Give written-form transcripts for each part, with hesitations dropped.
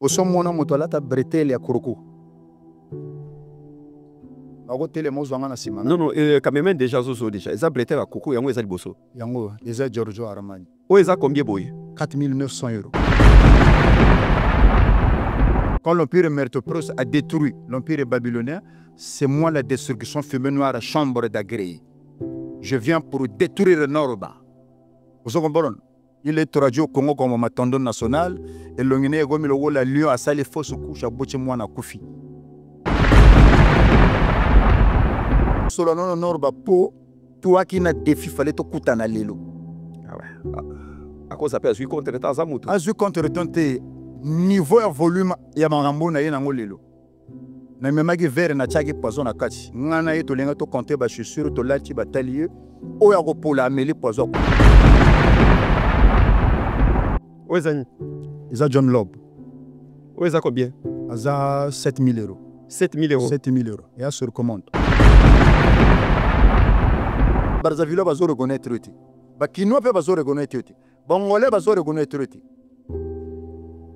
Oso mona moto alata bretelle ya kuroko. Non, non, quand même déjà zozo déjà. Eza bretelle à coco, yango eza liboso. Yango, eza Giorgio Armani. O eza combien boy? 4900 €. Quand l'Empire Mertopros a détruit l'Empire babylonien, c'est moi la destruction fumée noire à chambre d'Agré. Je viens pour détruire le Nord-Bas. Vous comprenez? Il est traduit au Congo comme ma tendon national et l'Ongine est comme le lion à saler fausse couche à bout de moi na Koufi. Sur le Nord-Bas, pour toi qui n'a défi, fallait te coûter à l'élo. Ah ouais. À cause ça Azui contre Tazamutu. Azui contre tonté niveau et volume ya mangambo na yena ngolelo. Na memaki vert na tchaki poison na kati. Ngana yeto lenga to compter ba chaussure to lati batalier o ya ko pola ameli poison. Où est-ce Isa John Lob. Où est-ce combien? Aza 7000 €. 7000 €. 7000 €. Et à sur commande. Barzavilo bazo reconnaître eti. Bakinois pe bazo reconnaître eti. Bangolais bazo reconnaître eti.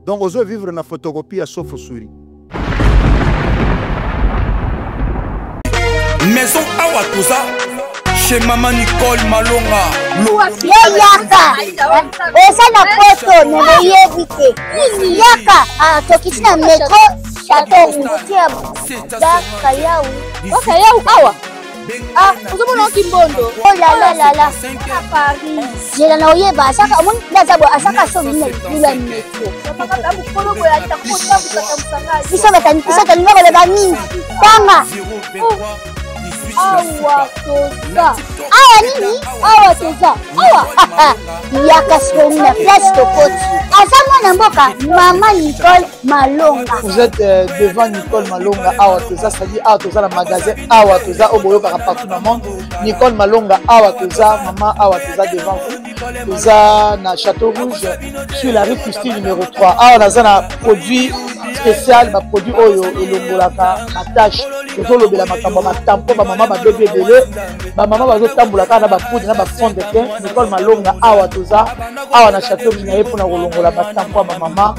Donc ozo vivre na photocopie à sauf souris. Maison Awatusa chez Maman Nicole Malonga. Yaka esa na poto ne éviter yaka tokiti na métro château Moutia da Kayau awa vous avez Kimbondo. Oh là là à Paris. J'ai la oyeba asaka mon ndazabo asaka so mine kula métro. Bisa batani ngolo bani tanga. Awa toza. Awa nini? Awa toza. Awa. Yaka sona place de côte. Asama na mboka Maman Nicole Malonga. Vous êtes devant Nicole Malonga Awa toza, c'est-à-dire Awa toza le magasin Awa toza au boyo partout dans le monde. Nicole Malonga Awa toza, maman Awa toza devant vous. Toza na Château Rouge sur la rue Custine numéro 3. Awa naza na produit spécial, ba produit oyo elongolaka attache. Tozolo bela makambo matampo ba maman ba bébé belé, ba maman bazo tambulaka na ba poudre na ba fond de teint. Nicole Malonga Awa toza, Awa na Château Rouge na yepona kolongola matampo ba maman,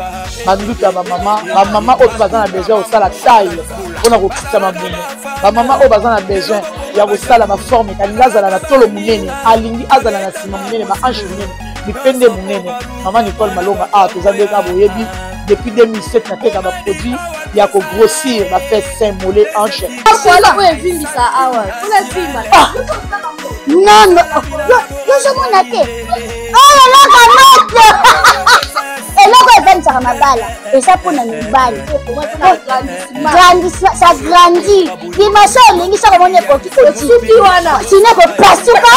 banduka ba maman oyo bazana besoin au sala taille pona kokisa mamuno. Ba maman oyo bazana besoin ya kosala ba forme kalilaza na tolo munene, alingi azala na sima munene ba hanche munene, bipende munene. Maman Nicole Malonga Awa toza ndeka boyebi depuis 2007 na teka ba produit ya ko grossir ba fait sein mollet hanche. Voilà où est venu ça awa. Non non. Yo je m'en atte. Oh là là et là quand ça mabala et ça pour na mibali. Grandit ça grandit. Dimension lingi ça comme on est petit petit wana. Sinon ko pasuka.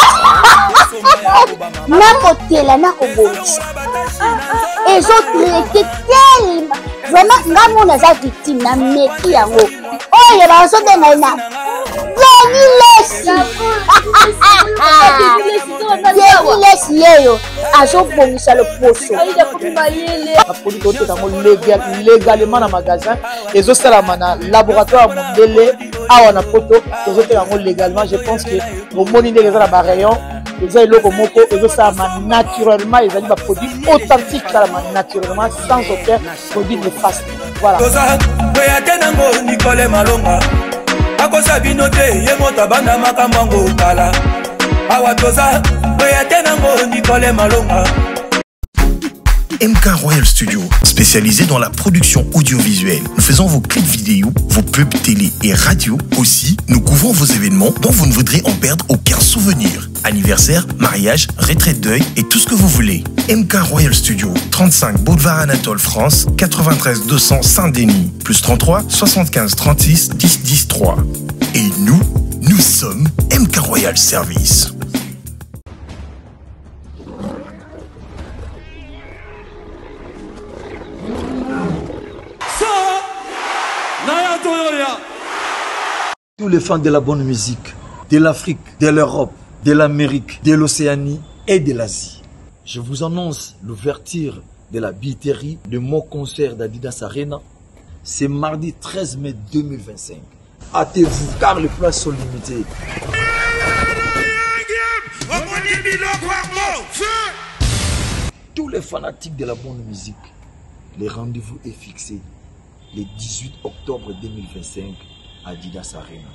Na kotela na ko bonisa. Et je traité tellement vraiment ngamu na za victime na meki yango. Oh ya ba so de na. Lesi yeyo azobongisa le poso. Légalement na magasin ezosalama na laboratoire mondele awa na poto tozoteka yango légalement. Je pense que omoni ndenge eza na ba rayon eza eloko moko ezosalama naturellement, ezali ba produit authentique salama naturellement sans aucun produit néfaste. Voilà. Nicole Malonga akosa binote ye mota banda makambo kala Awa toza Nicole Malonga. MK Royal Studio, spécialisé dans la production audiovisuelle. Nous faisons vos clips vidéo, vos pubs télé et radio. Aussi, nous couvrons vos événements dont vous ne voudrez en perdre aucun souvenir. Anniversaire, mariage, retraite deuil et tout ce que vous voulez. MK Royal Studio, 35 Boulevard Anatole France, 93 200 Saint-Denis, plus 33 75 36 10 10 3. Et nous sommes MK Royal Service. Tous les fans de la bonne musique, de l'Afrique, de l'Europe, de l'Amérique, de l'Océanie et de l'Asie. Je vous annonce l'ouverture de la billetterie de mon concert d'Adidas Arena. C'est mardi 13 mai 2025. Hâtez-vous car les places sont limitées. Tous les fanatiques de la bonne musique, Le rendez-vous est fixé le 18 octobre 2025 à Didas Arena.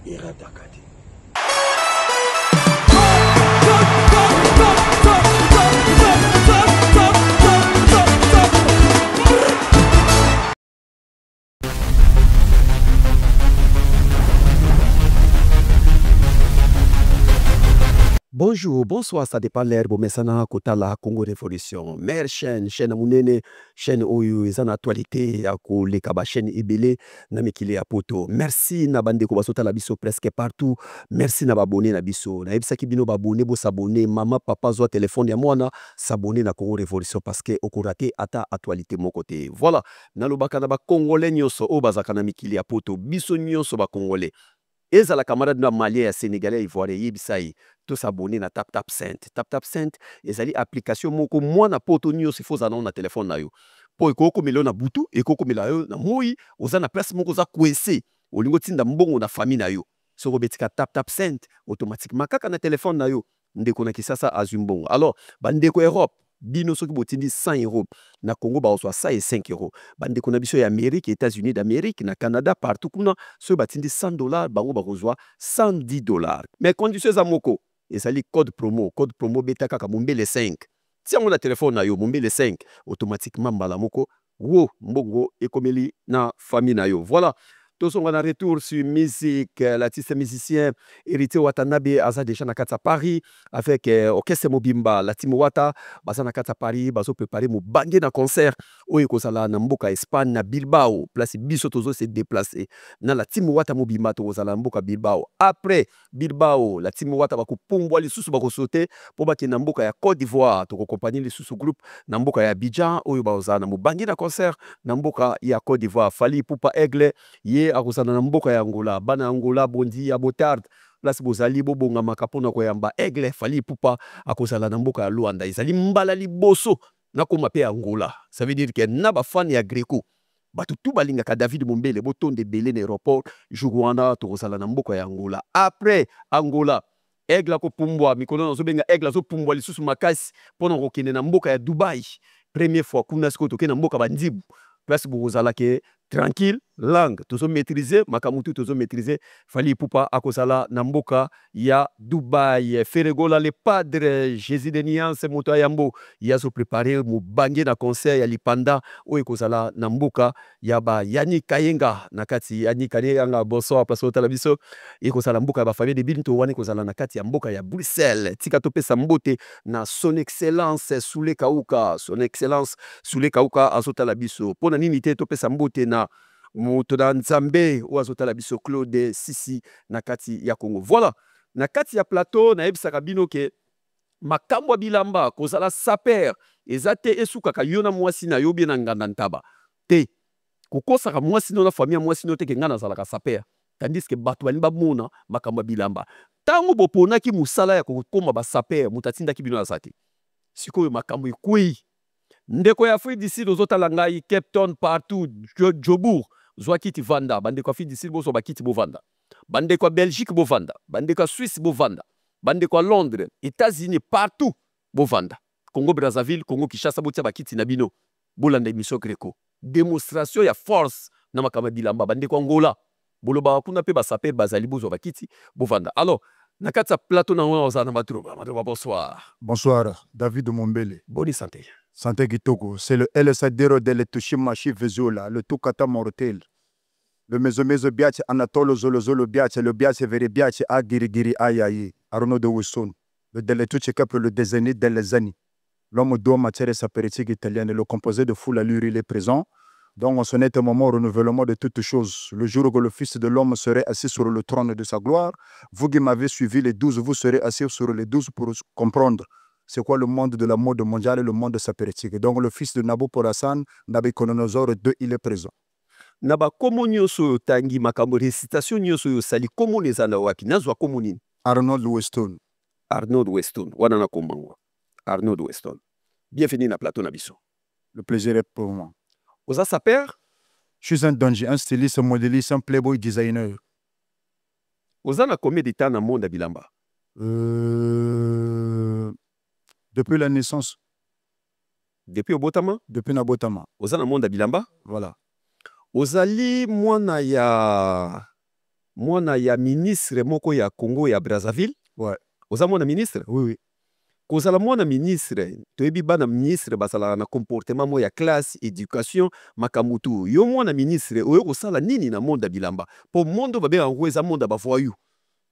Et Radakate. Bonjour, bonsoir, ça dépend l'herbe, mais ça n'a qu'au la Congo Révolution. Mère chaîne Amounene, chaîne Oyo, et en actualité, à les Kaba, chaîne Ebele, Namekile Apoto. Merci, Nabande Kobasota la biso presque partout. Merci, Nababone Nabiso. Naebsa Kibino Babone, bo s'abonner, maman, papa, zo téléphone, ya moi, s'abonner na Congo Révolution parce que okurate ata actualité mon côté. Voilà, Nalobaka Naba Congolais nyoso, Obazaka Namekile Apoto, biso nyoso ba Congolais. Et la camarade de Malien, Sénégalais, Ivoirien, Yibsaï, tous s'abonner na TapTapSend. TapTapSend, et une application, moi, na poto nyo, si faut anon na téléphone na yo. Po ekoko melo na butu, ekoko melo yo na moi, oza na place moko za kwese, olingo tinda mbongo na famille na yo. So robetika TapTapSend, automatiquement, kaka na téléphone na yo, ndeko na kisasa azumbongo. Alors, bandeko Europe, bino soki botindi 100 €. Na Congo, ba oswa 105 €. Bandeko na biso ya Amérique, États-Unis d'Amérique, na Canada, partout kuna, so batindi $100, bango ba kozwa $110. Mais conditions za moko, ezali code promo beta kaka mombele 5. Tiango na téléphone na yo, mombele 5, automatiquement mbala moko, wo mbongo ekomeli na famille na yo. Voilà. Tous on a un retour sur musique, l'artiste musicien Héritier Watanabe aza déjà na kata Paris avec Orchestre Mobimba, la team Wata baza na kata Paris, bazo préparer mo bangé na concert oyo kozala na mboka Espagne na Bilbao, place biso tozo se déplacer na la team Wata Mobimba to kozala mboka Bilbao. Après Bilbao, la team Wata ba ko pombwa lisusu ba ko sauter po ba ke na mboka ya Côte d'Ivoire to ko compagnie lisusu groupe na mboka ya Abidjan oyo ba ozala na mo bangé na concert na mboka ya Côte d'Ivoire. Fally Ipupa Aigle ye akozana na mboka ya Angola, bana Angola bondi ya Botard, place bozali bobonga makapona ko yamba Aigle Fally Ipupa akozala na mboka ya Luanda, ezali mbala liboso na koma pe Angola. Ça veut dire que na ba fan ya Greco batu tu balinga ka David Mombele botonde belé na aéroport Jougwana to kozala na mboka ya Angola. Après Angola, Aigle ko pumbwa mikolo na zobenga Aigle zo pumbwa lisusu makasi pona ko kende na mboka ya Dubai. Première fois kuna siko to ke na mboka bandibu. Place bozala ke tranquille, langue, tous maîtriser, makamutu tous maîtriser, Fally Ipupa akozala na mboka ya Dubai. Feregola le padre Jésus de Niance moto yambo yazo préparer mo bangé na concert ya Lipanda oyo kozala na mboka ya ba Yannick Kayenga na kati Yannick Kayenga bonsoir place otala biso ekozala mboka ba famille de Binto wane kozala na kati ya mboka ya Bruxelles. Tika topesa mbote na son excellence Soule Kauka, son excellence Soule Kauka azotala biso pona nini te topesa mbote na moto na Nzambe ou azotala biso Claude Sisi na kati ya Congo. Voilà, na kati ya plateau na ebisaka bino ke makambo bilamba kozala saper ezate esukaka yona mwasi na yobi na nganda ntaba te kokosaka mwasi no na famille mwasi no te ke ngana zalaka saper, tandis que bato bani bamona makambo bilamba tango boponaki musala ya kokoma ba saper mutatindaki bino azate sikoyo makambo ekwei ndeko ya Afrique d'ici ozotala ngai Cape Town partout Jobourg Zwakiti Vanda, bande kwa fidi silbo so bakiti bo vanda. Bande kwa Belgique bo vanda, bande kwa Suisse bo vanda, bande kwa Londres, États-Unis partout bo vanda. Congo Brazzaville, Congo Kinshasa botia bakiti na bino. Bolanda émission Greco. Démonstration ya force na makama bilamba bande kwa Angola. Boloba kuna pe basaper bazali bozo bakiti bo vanda. Alors, nakatsa plateau na wana na matrouba. Matrouba bonsoir. Bonsoir, David Mombele. Bonne santé. Santé Kitoko, c'est le LSADero de l'Etushimachi Vezola, le Tukata Mortel. Le Mezo Biache Anatolo Zolo Biache, le Biache Veri Biache Agirigiri Ayayi, Arnaud de Wisson, le Deletuche Cap, le Dézénit Delezani. L'homme d'homme matière sapéritique italienne, le composé de foule allure, il est présent. Donc on sonnait un moment au renouvellement de toutes choses. Le jour où le Fils de l'homme serait assis sur le trône de sa gloire, vous qui m'avez suivi les 12, vous serez assis sur les 12 pour comprendre c'est quoi le monde de la mode mondiale et le monde sapéritique. Donc le fils de Nabucodonosor, Nabucodonosor II, il est présent. Naba komo nyoso tangi makambo récitation nyoso yo sali komo lezana wapi nazwa komo nini? Arnold Weston. Arnold Weston, wana na kombangwa. Arnold Weston. Bienvenue na plateau na biso. Le plaisir est pour moi. Oza saper? Je suis un danger, un styliste, un modéliste, un playboy designer. Oza na combien de temps na monde bilamba? Depuis la naissance. Depuis Obotama? Depuis Nabotama. Ozana Monda Bilamba? Voilà. Ozali mwana ya ministre moko ya Congo ya Brazzaville? Ouais. Oza mwana ministre? Oui, oui. Kozala mwana ministre, toyebi bana ministre basala na comportement mo ya classe, éducation, makamutu. Yo mwana ministre, oyo kosala nini na Monda Bilamba? Po mondo babe yango eza monda bavoyu.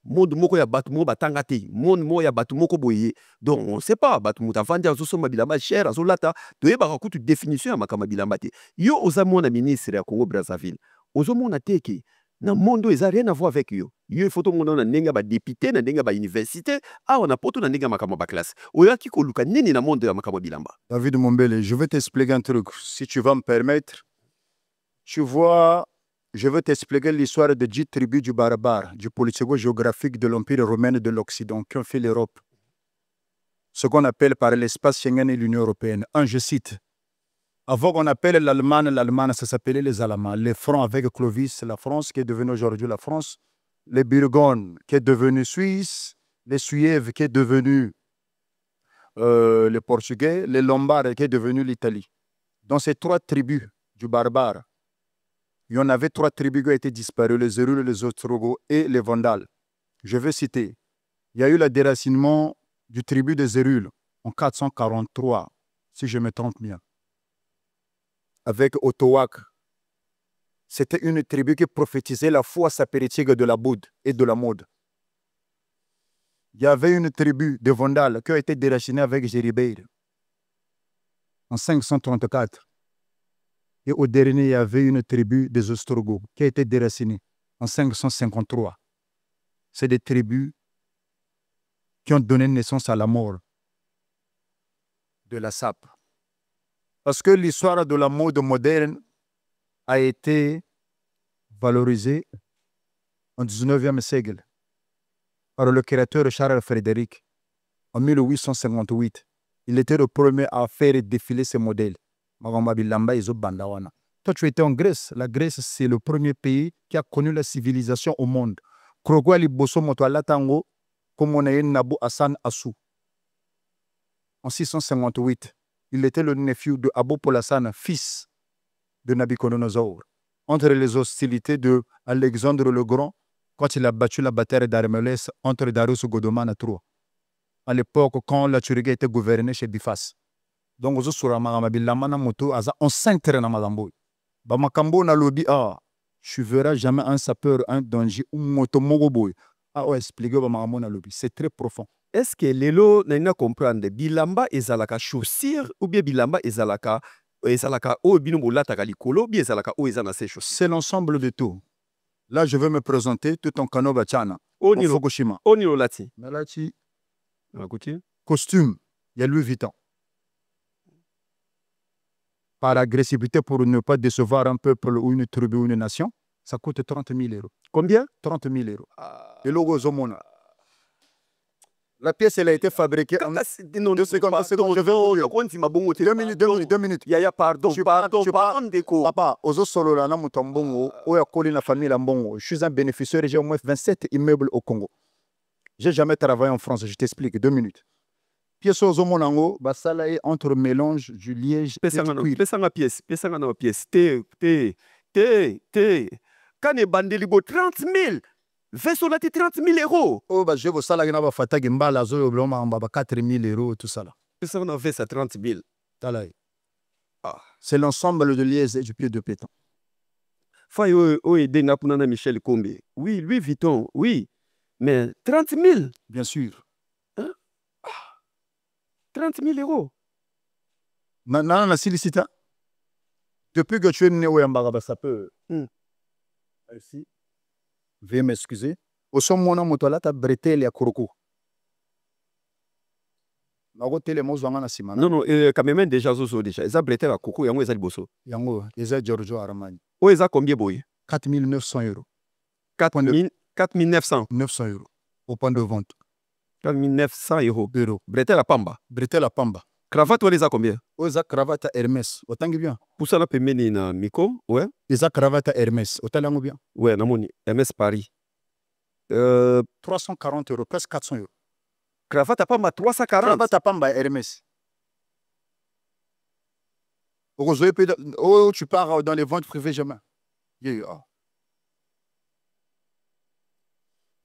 Monde moko ya batu mo batanga te, monde mo ya batu moko boye. Donc on sait pas batu muta vandi azosoma bilamba cher azolata, toyeba kutu définition ya makama bilamba te. Yo oza mwana ministre ya Congo Brazzaville. Ozo mona teke na mondo eza rien à voir avec yo. Yo il faut to mona na ndenga ba député na ndenga ba université, a on a poto na ndenga makama ba classe. Oyo ki ko luka nini na mondo ya makama bilamba. David Mombele, je vais t'expliquer un truc si tu vas me permettre. Tu vois, je vais t'expliquer l'histoire de 10 tribus du Barbare, du politico-géographique de l'Empire romain de l'Occident qui ont fait l'Europe. Ce qu'on appelle par l'espace Schengen et l'Union européenne. Un, je cite. Avant qu'on appelle l'Allemagne, ça s'appelait les Allemands. Les Francs avec Clovis, la France qui est devenue aujourd'hui la France. Les Burgondes qui est devenue Suisse. Les Suèves qui est devenue les Portugais. Les Lombards qui est devenue l'Italie. Dans ces 3 tribus du Barbare, il y en avait 3 tribus qui ont été disparues, les Hérules, les Ostrogoths et les Vandales. Je vais citer. Il y a eu le déracinement du tribu des Hérules en 443, si je me trompe bien, avec Otoak. C'était une tribu qui prophétisait la foi sapéritique de la Bouddhe et de la mode. Il y avait une tribu de Vandales qui a été déracinée avec Jéribeil en 534. Et au dernier, il y avait une tribu des Ostrogoths qui a été déracinée en 553. C'est des tribus qui ont donné naissance à la mort de la sape. Parce que l'histoire de la mode moderne a été valorisée en 19e siècle par le créateur Charles Frédéric en 1858. Il était le premier à faire défiler ces modèles. Toi, tu étais en Grèce. La Grèce, c'est le premier pays qui a connu la civilisation au monde. En 658, il était le nephew de Abou Polassane, fils de Nabucodonosor. Entre les hostilités de Alexandre le Grand, quand il a battu la bataille d'Armélès entre Darius et Godoman à Troie. À l'époque, quand la Turquie était gouvernée chez Bifas. Donc, on s'entraîne na lobby, tu verras jamais un sapeur, un danger, un moto mogoboy. C'est très profond. Est-ce que lelo na comprendre bilamba ezalaka chaussure ou bien bilamba ezalaka o bino bolata likolo bien ezalaka o ezana se chaussure? C'est l'ensemble de tout. Là, je vais me présenter tout en Kanoba Tchana. Fukushima. Oniro lati. Malati. Écoutez. Costume, il y a Louis Vuitton. Par agressivité pour ne pas décevoir un peuple ou une tribu ou une nation, ça coûte 30 000 euros. Combien? 30 000 euros. Le logo Zomona. La pièce, elle a été fabriquée en... 2 secondes, je vais vous dire. 2 minutes. Yaya, pardon. Papa, aux solo là, la famille je suis un bénéficiaire, j'ai au moins 27 immeubles au Congo. J'ai jamais travaillé en France, je t'explique, 2 minutes. Pièce aux homonango, basala est entre mélange du liège et du cuir. Pièce. Kane bandeligo 30 000. Vaisseau là, 30 000 euros. Oh, bah, je vous salue, na ba fatagi mbala zo yo bloma mbaba 4 000 euros, tout ça là. Ça, on a fait ça 30 000. C'est l'ensemble de liège et du pied de pétan. Faye aidé Napunana Michel Kombe. Oui, Louis Vuitton, oui. Mais 30 000. Bien sûr. Hein? 30 000 euros. Maintenant, on a sollicité. Depuis que tu es né au Yambara, ça peut. Merci. Veuillez m'excuser. Au son mon nom, tu as bretelle à Kuroko. Non, non, quand même déjà, déjà. Ils ont bretelle à Kuroko, ils ont des bosso. Ils ont des Giorgio Armani. Oh, ils ont combien, boy? 4 900 euros. 4 900. 900 euros. Au point de vente. 4 900 euros. Bretelle à Pamba. Bretelle à Pamba. Cravate, ils ont combien? Ils ont cravate à Hermès. Autant que bien. Pour ça, on peut mener na Miko, ouais. Ils ont cravate à Hermès. Autant que bien. Ouais, namoni. Hermès Paris. 340 euros, presque 400 euros. Cravate à Pamba, 340. Cravate à Pamba, Hermès. Oh, tu pars dans les ventes privées, jamais. Yeah.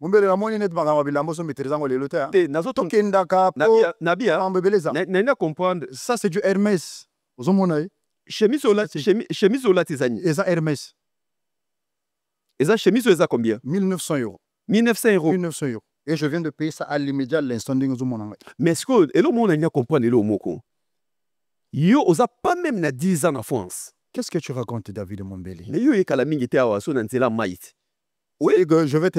Mumbele la moni net magama bilambo so maîtrisant le lote. Te nazo ton Tokenda ka nabia. Ambebeleza. Na comprendre. Ça c'est du Hermès. Ozomona. Chemise ola tizani. Eza Hermès. Eza chemise eza combien? 1900 €. 1900 €. 1900 €. Et je viens de payer ça à l'immédiat l'instant de Ozomona. Mais est-ce que elo mona nya comprendre elo moko? Yo oza pas même na 10 ans en France. Qu'est-ce que tu racontes, David Mumbele? Mais yo e kala mingi te awa so na nzela maït. Oui, je vais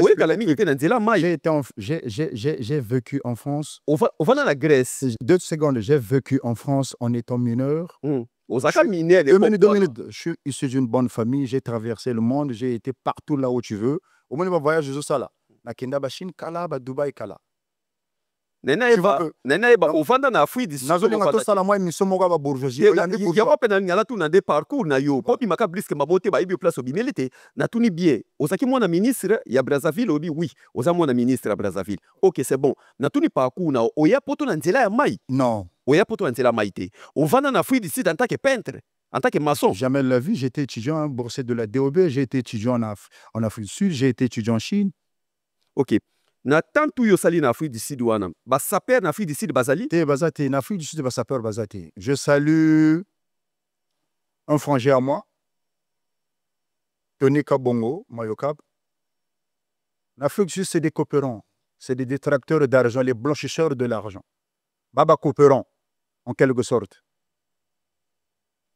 j'ai vécu en France. On va dans la Grèce. 2 secondes, j'ai vécu en France en étant mineur. Je suis issu d'une bonne famille, j'ai traversé le monde, j'ai été partout là où tu veux. Au moins, je voyage sur ça là. Nakenda ba Chine kala, ba Dubaï kala. Nena eba ovanda na Afrique du Sud. Nazolinga to sala moi émission moko ba bourgeoisie. Ya pas pena ngala tu na des parcours na yo. Popi maka bliske mabote ba ibi place obimelete na tuni bien. Ozaki mwana ministre ya Brazzaville obi oui. Oza mwana ministre ya Brazzaville. OK, c'est bon. Na tuni parcours na oya poto na nzela ya mai. Non. Oya poto na nzela mai te. Ovanda na Afrique du Sud en tant que peintre, en tant que maçon. Jamais de la vie, j'étais étudiant boursier de la DOB, j'ai été étudiant en Afrique du Sud, j'ai été étudiant en Chine. OK. Na tantu yo sali na Afrique du Sud wana ba saper na Afrique du Sud bazali te bazati na Afrique du Sud ba saper bazati. Je salue un frangé à moi, Tony Kabongo Mayokab. En Afrique du Sud, c'est des coopérants, c'est des détracteurs d'argent, les blanchisseurs de l'argent. Baba coopérant en quelque sorte.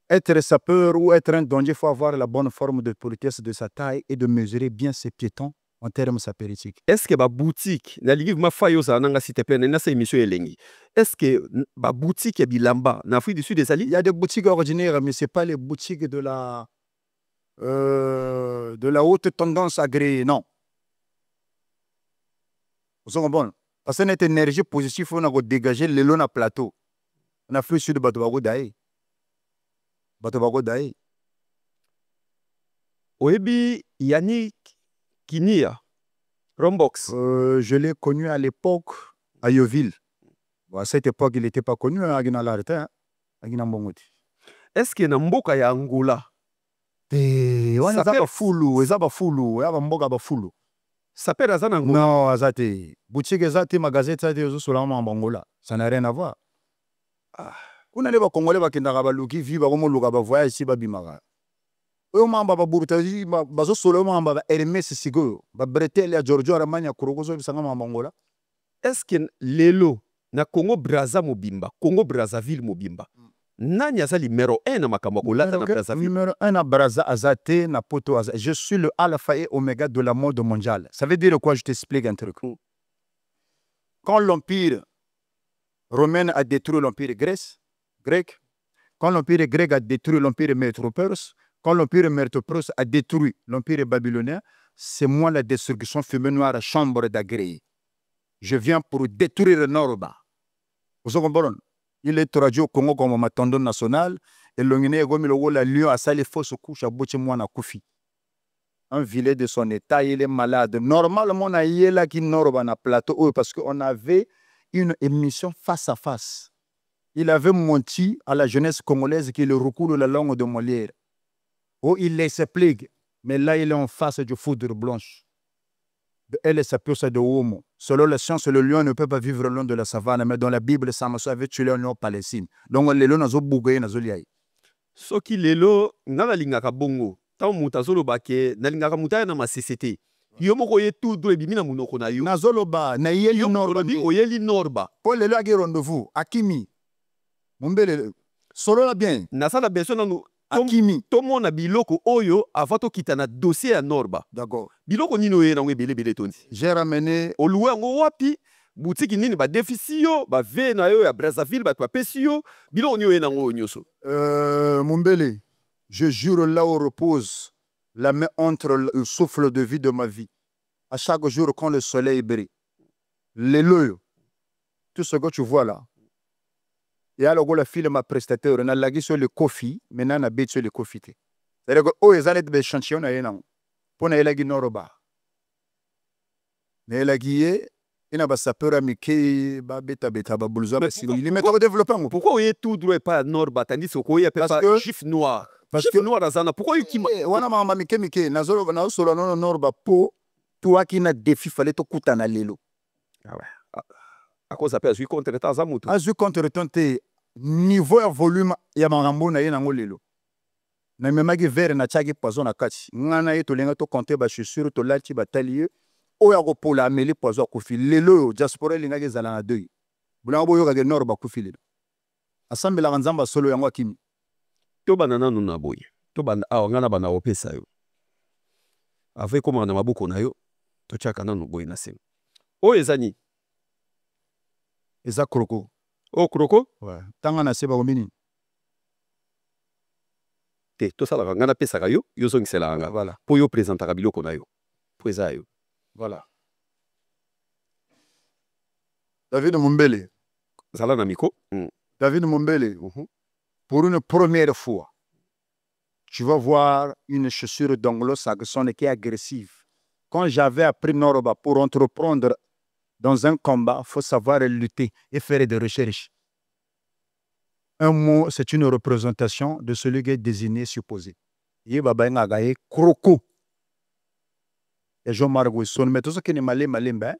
Être sapeur ou être un danger, il faut avoir la bonne forme de politesse de sa taille et de mesurer bien ses piétons en termes sapéristiques. Est-ce que ma boutique, na ligue ma fayo sa nanga s'il te plaît, na sa émission elengi. Est-ce que ma boutique est bilamba en Afrique du Sud des alliés? Il y a des boutiques ordinaires, mais c'est pas les boutiques de la haute tendance agréée, non. Vous savez bon, parce que cette énergie positive, on a dégagé le long à plateau. On a fait sur le bateau d'aïe. Bateau d'aïe. Oebi Yannick Kinia, Rombox. Je l'ai connu à l'époque à Yeovil. Bon, à cette époque, il n'était pas connu à Guinalarté. Est-ce que na mboka ya Angola? Ezaba fulu, ezaba fulu, ezaba mboka ba fulu. Saper azana Angola? Non, azate. Boutique ezate, magazette azate, ozo solama en Angola. Ça n'a rien à voir. Kuna leba Congolais bakendaka baluki vi ba komo luka ba voyage ici ba bimaka. Oyo mamba ba burutaji ba zo solo mamba ba Hermès sigo ba bretelle ya Giorgio Armani kurokozo bisanga mamba Angola. Est-ce que lelo na Congo Brazza mobimba, Congo Brazzaville mobimba? Nani azali numéro 1 na makambo kolata na Brazzaville? Numéro 1 na Brazza azate na poto azate. Je suis le alpha et oméga de la mode mondiale. Ça veut dire quoi? Je t'explique un truc. Quand l'empire romain a détruit l'empire grec, quand l'empire grec a détruit l'empire métroperse, quand l'empire métroperse a détruit l'empire babylonien, c'est moi la destruction fumée noire à chambre d'agréé. Je viens pour détruire le Nord-Bas. Vous comprenez? Il est traduit au Congo comme ma tendon nationale et l'ongine comme le lion a sali fausse couche à bout moi na koufi. Un vilet de son état, il est malade. Normalement, on a eu là qui Nord-Bas na plateau parce qu'on avait une émission face à face. Il avait menti à la jeunesse congolaise qui le recoule la langue de Molière. Oh, il laisse plague, mais là, il est en face du foudre blanche. Elle est sa pure de homo. Selon la science, le lion ne peut pas vivre le long de la savane, mais dans la Bible, ça m'a sauvé tuer le lion Palestine. Donc, le lion n'a pas bougé, n'a pas lié. Soki lelo, nana lingaka bongo. Tant mutazolo bake, na lingaka mutaya na ma CCT. Yo moko ye tout do ebimi na munoko na yo. Nazoloba, na yeli norba. Oyeli norba. Pour le lagi rendez-vous, Akimi. Mumbele, solo la bien. Nasa la besoin nanu. Akimi. Tomo na biloko oyo avato kita na dossier ya norba. D'accord. Biloko nino ye na ngwe bele tondi. J'ai ramené. Oluwe ngo wapi? Boutique nini ba déficit yo, ba ve na yo ya Brazzaville ba pesi yo. Biloko nyo ye na ngo nyoso. Mumbele, je jure là où repose la main entre le souffle de vie de ma vie. À chaque jour, quand le soleil brille, l'œil, tout ce que tu vois là, et alors la fille m'a prestataire, on a lagi sur le coffee, maintenant on a bête sur le coffee. C'est-à-dire que, oh, ils allaient être échantillons, pour na lagi noroba. Na lagi ina ba sapeur mike ba beta beta ba bulza ba silo il met au développement. Pourquoi vous êtes tout droit et pas nord ba tandis que vous Parce pas que- chiffre noir. parce Chiffre que- noir azana. Pourquoi vous qui Wana mama mike mike na zolo na solo no norba po toi qui na défi fallait to kutana lelo. Ah ouais. À cause appelle je contre temps za mutu. Azu contre tente niveau et volume ya mangambo na ye nango lelo. Na memaki verre na tchaki poison na kati. Ngana ye to lenga to compter ba chaussure to lati ba talier. Oya ko pola ameli poison kufi lelo diaspora linga ke zala na deux. Bulanga boyo ka ke nord ba kufi lelo. Asambela nzamba solo yango akimi. To banana no na boy. To bana ngana bana opesa yo. Avec comment na mabuko na yo. To chaka na no boy na sem. O ezani. Eza kroko. O kroko. Ouais. Tanga na seba komini. Te to sala ngana pesa yo. Yo zongisela nga. Voilà. Po yo présentaka biloko na yo. Po eza yo. Voilà. David Mumbele. Zala na miko. David Mumbele. Pour une première fois, tu vas voir une chaussure d'anglo-saxonne qui est agressive. Quand j'avais appris Noroba pour entreprendre dans un combat, il faut savoir lutter et faire des recherches. Un mot, c'est une représentation de celui qui est désigné, supposé. Yébaba ngagaye kroko. Et Jean-Marc Wilson, mais tout ce qui est malé, ben,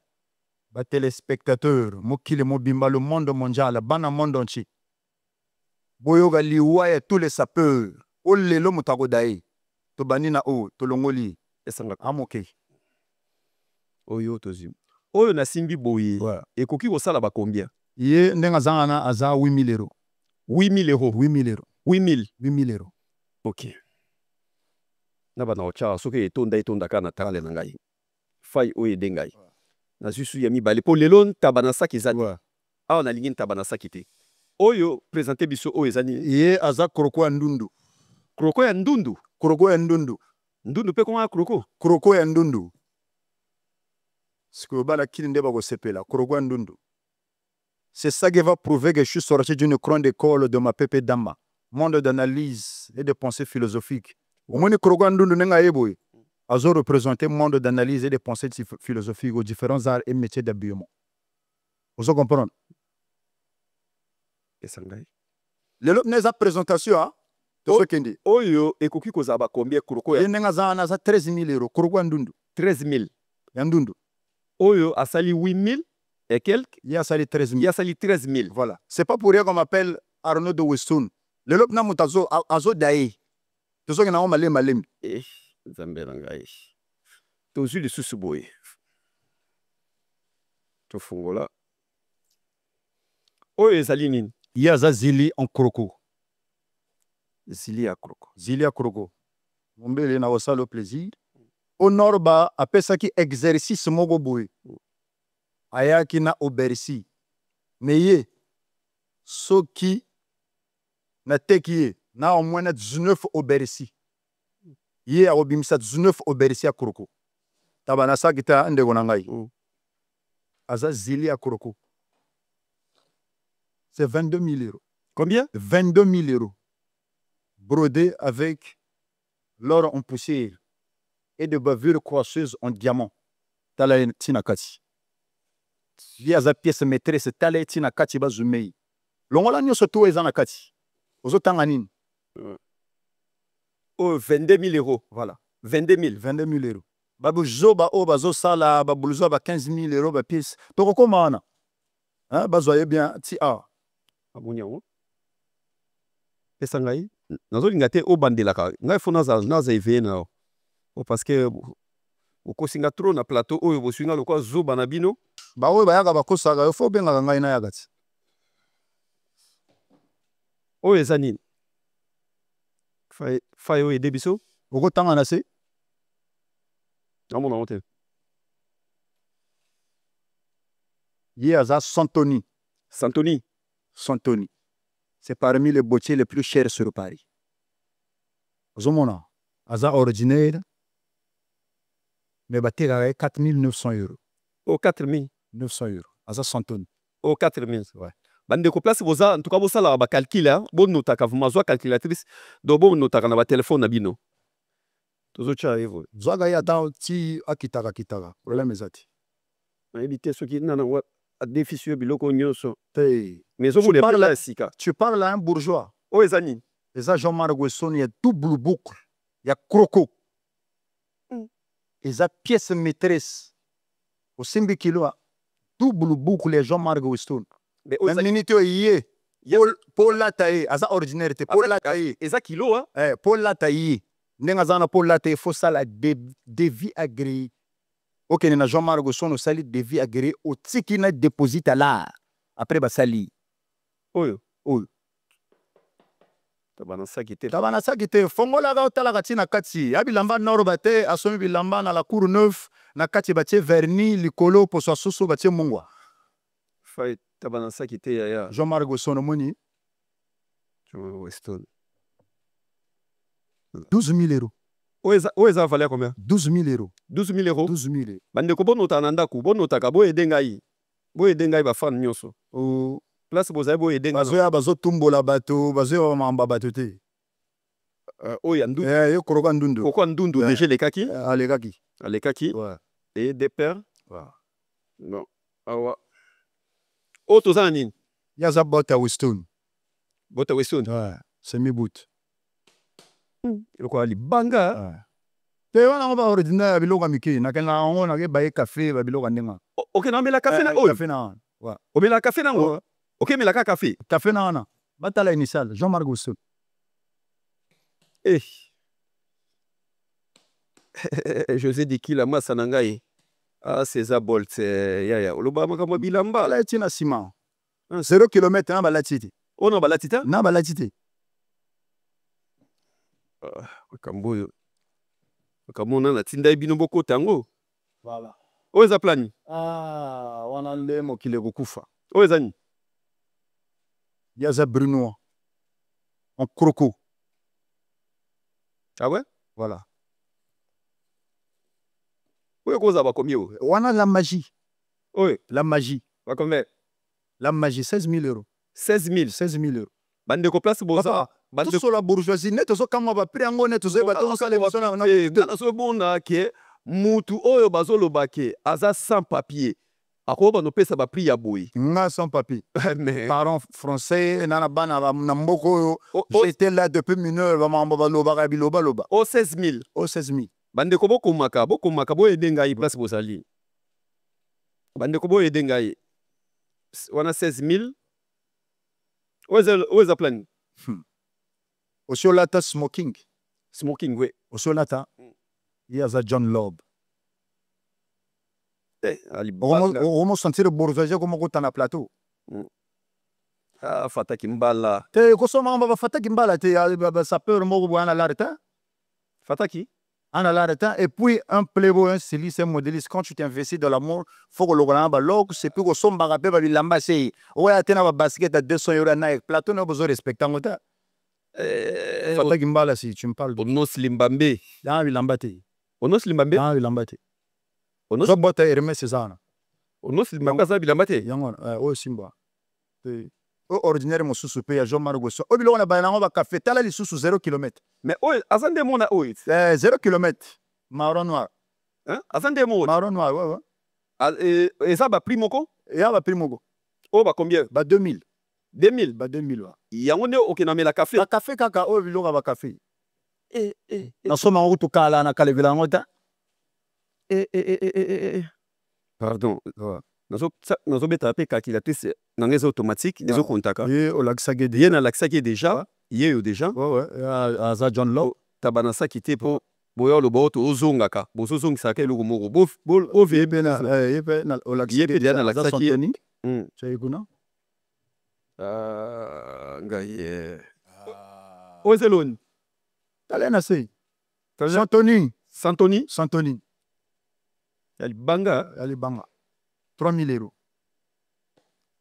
ba téléspectateurs, mokile mobimba, le monde mondial, bana monde entier. Boyoga liwa tous les sapeurs. O lelo mutagodaye. To banina o, to longoli. Esanga Amoke. oyo tozim. Oyo na simbi boye. Ouais. Et koki ko sala ba combien? Ye ndenga zangana aza 8 000 euros. 8 000 euros. 8 000 euros. 8 000. 8 000 euros. Ok. Na bana ocha soki etonda kana tale na ngai. Fai oyo dengai. Na susu ya mibale po lelo tabana saki zani. Ouais. Awa na lingi tabana saki te. Oyo présenter biso oyo ezani. Ye aza kroko ya ndundu. Kroko ya ndundu. Kroko ya ndundu. Ndundu pe koma kroko. Kroko ya ndundu. Siko bala kili ndeba ko sepela. Kroko ya ndundu. C'est ça qui va prouver que je suis sorti d'une grande école de ma pépé Dama. Monde d'analyse et de pensée philosophique. Au moins, kroko ya ndundu nenga yeboy. Azo représenter monde d'analyse et de pensée philosophique aux différents arts et métiers d'habillement. Vous comprenez? Esangai. Lelo neza présentation hein. To so kendi. Oyo ekoki ko zaba combien kroko ya Ye nenga zana za 13 000 euros. Kroko ya ndundu. 13 000. Ya ndundu. Oyo asali 8 000 et quelques. Il y a sali 13 000. Il y a sali 13 000. Voilà. C'est pas pour rien qu'on m'appelle Arnaud de Weston. Le lop na mutazo azo dae. To so na malem malem. Zambela ngai. Tozu le susu boye. To fungola. Oyo ezali nini? Il y a za zili en kroko. Zili ya kroko. Zili ya kroko. Mombele na osalo plaisir. Au norba apesa ki exercice mogo boye. Ayaki na obersi. Meye soki na teki na au moins 19 obersi. Ye a obimisa 19 obersi ya kroko. Tabana sa kita ndego na ngai. Aza zili ya kroko. C'est 22 000 euros. Combien? 22 000 euros. Brodé avec l'or en poussière et de bavures croisseuses en diamant. Tala tinakati. Il y a za pièce maîtresse tala tinakati bazumei. Longola nyo soto ezanakati. Ozo tanganine. Oh, 22 000 euros. Voilà. 22 000. 22 000 euros. Babu zoba o bazo sala babuluzo ba 15 000 euros ba pièce. Toko komana. Hein, bazoye bien ti a. Abunyango. Pesa ngai. Nazolinga te obandelaka. Ngai fo naza eveye na. O parce que okosinga trop na plateau oyo bosinga lokwa zoba na bino. Ba oyo bayaka bakosaka yo fo benga ngai na yagati. Oyo eza nini? Fai oyo ede biso. Okotanga na se. Namona mote. Ye aza Santoni. Santoni. Santoni. C'est parmi les bottiers les plus chers sur Paris. Zomona. Aza ordinaire. Mais batira 4 900 euros. Oh, 4 000. 900 euros. Aza Santoni. Oh, 4 000. Ouais. Bandeko place boza en tout cas bosala ba calcula bon notaka vumazwa calculatrice do bon notaka na ba téléphone na bino. Tozo cha evo. Zwaga ya ta ti akitaka kitaka. Problème ezati. Éviter ceux qui n'ont pas déficient biloko nyonso. Hey. Mais vous voulez parler sika. Tu parles à un bourgeois. Oh ezani. Et ça, Jean-Marc Wesson, il y a double boucle. Il y a croco. Et ça, pièce maîtresse. Au Simbi Kilo, double boucle, les Jean-Marc Weston. Mais même minute, il y est. Paul Lataï, à ça ordinaire, Paul Lataï. Et ça kilo, hein? Paul Lataï. N'engazana Paul Lataï, faut ça la devis agréé. Ok, na Jean-Marc Wesson, au sali devis agréé, au tiki na déposite à l'art. Après, bah, sali. Oui. Oui. Tabana sakite. Tabana sakite. Fongola ga otala kati na kati. Ya bilamba noro bate, asomi bilamba na la cour neuf, na kati batie verni, likolo, poso soso batie mongwa. Fai tabana sakite ya. Jean-Marc Wesson moni. Jean-Marc Weston. 12 000 euros. Où est-ce valait combien? 12 000 euros. 12 000 euros? 12 000 euros. Bande ko bonota nandaku, bonota ka bo edengai. Bo edengai ba fan nyoso. O place boza bo edengai. Bazoya bazo tumbola bato, bazoya mamba bato te. Oya ndundu. Yo koroka ndundu. Pourquoi ndundu déjà les kaki? Les kaki. Les kaki. Ouais. Et des pères? Ouais. Non. Awa. O to zanine. Yaza bota Weston. Bota Weston. Ouais. Semi boot. Il quoi li banga. Ouais. Te wana ba ordinaire biloka miki, na kana ngona ke baye café ba biloka ndenga. OK, na mela café na. Café na. Ouais. O mela café na ngo. OK, mela ka café. Café na na. Batala initial Jean-Marc Weston. Eh. José Dikila masa na ngai. Ah, César Bolt ya. Oloba makambo bilamba. La tina ciment. 0 km na balatiti. On a balatita? Na balatiti. Makambo kamona na tinda bino boko tango. Voilà. Où est plani? Ah, wana nde mokile kokufa. Où est ani? Yaza Bruno. En croco. Ah ouais? Voilà. Où est koza ba combien? Wana la magie. Oui, la magie. Ba combien? La magie 16 000 euros. 16 000. 16 000 euros. Bande ko place boza. Bande ko la bourgeoisie net zo kama ba prix ngo net zo ba to sala ba na so bona ke mutu oyo bazoloba ke aza sans papier. Akoba no pesa ba prix ya boy. Nga sans papier. Mais parents français nana bana na mboko j'étais là depuis mineur ba mamba ba loba biloba loba. O 16 000. O 16 000. Bande ko boko maka bo edenga yi place bozali. Bande ko bo edenga yi. Wana 16 000. Où est la plan? Osolata smoking. Smoking, oui. Osolata. Il y a John Loeb. On sentir le bourgeoisie comme on est na plateau. Ah, Fataki Mbala. Te kosoma ba Fataki Mbala te ça peut mo bwana l'arrêta. Fataki en l'arrêtant et puis un playboy un styliste un modéliste quand tu t'investis dans l'amour faut que le grand balog c'est plus que son barapé va lui l'ambasser ouais atteindre ma basket à 200 € na plateau n'a besoin respectant ngota Fataki Mbala si tu me parles de Onos Limbambe dans l'ambate Onos Limbambe dans l'ambate Onos so bota Hermès César Onos Limbambe za bilambate yango o simba o ordinaire mo susu pe ya Jean-Marc Wesson o bilo na ba na ba café tala li susu 0 km mais o azande mona o 0 km marron noir hein azande mo marron noir ouais et ça ba prix moko et ça ba prix moko o ba combien ba 2000 2000 ba 2000 wa yango ne o kena mela café ba café kaka o bilo ba café na soma ngutu kala na kale vila ngota pardon nazo beta pe calculatrice nangeza automatique dezo kontaka ye o laksage ye na laksage déjà ye yo déjà ouais aza John Lowe tabana sakite po boyo lo boto ozongaka bozozongisa ka eloko moko bo vie bena ye pe na o laksage ye pe dia na laksage chay kuna ngai ozeloni talena sei Santoni yali banga 3000 €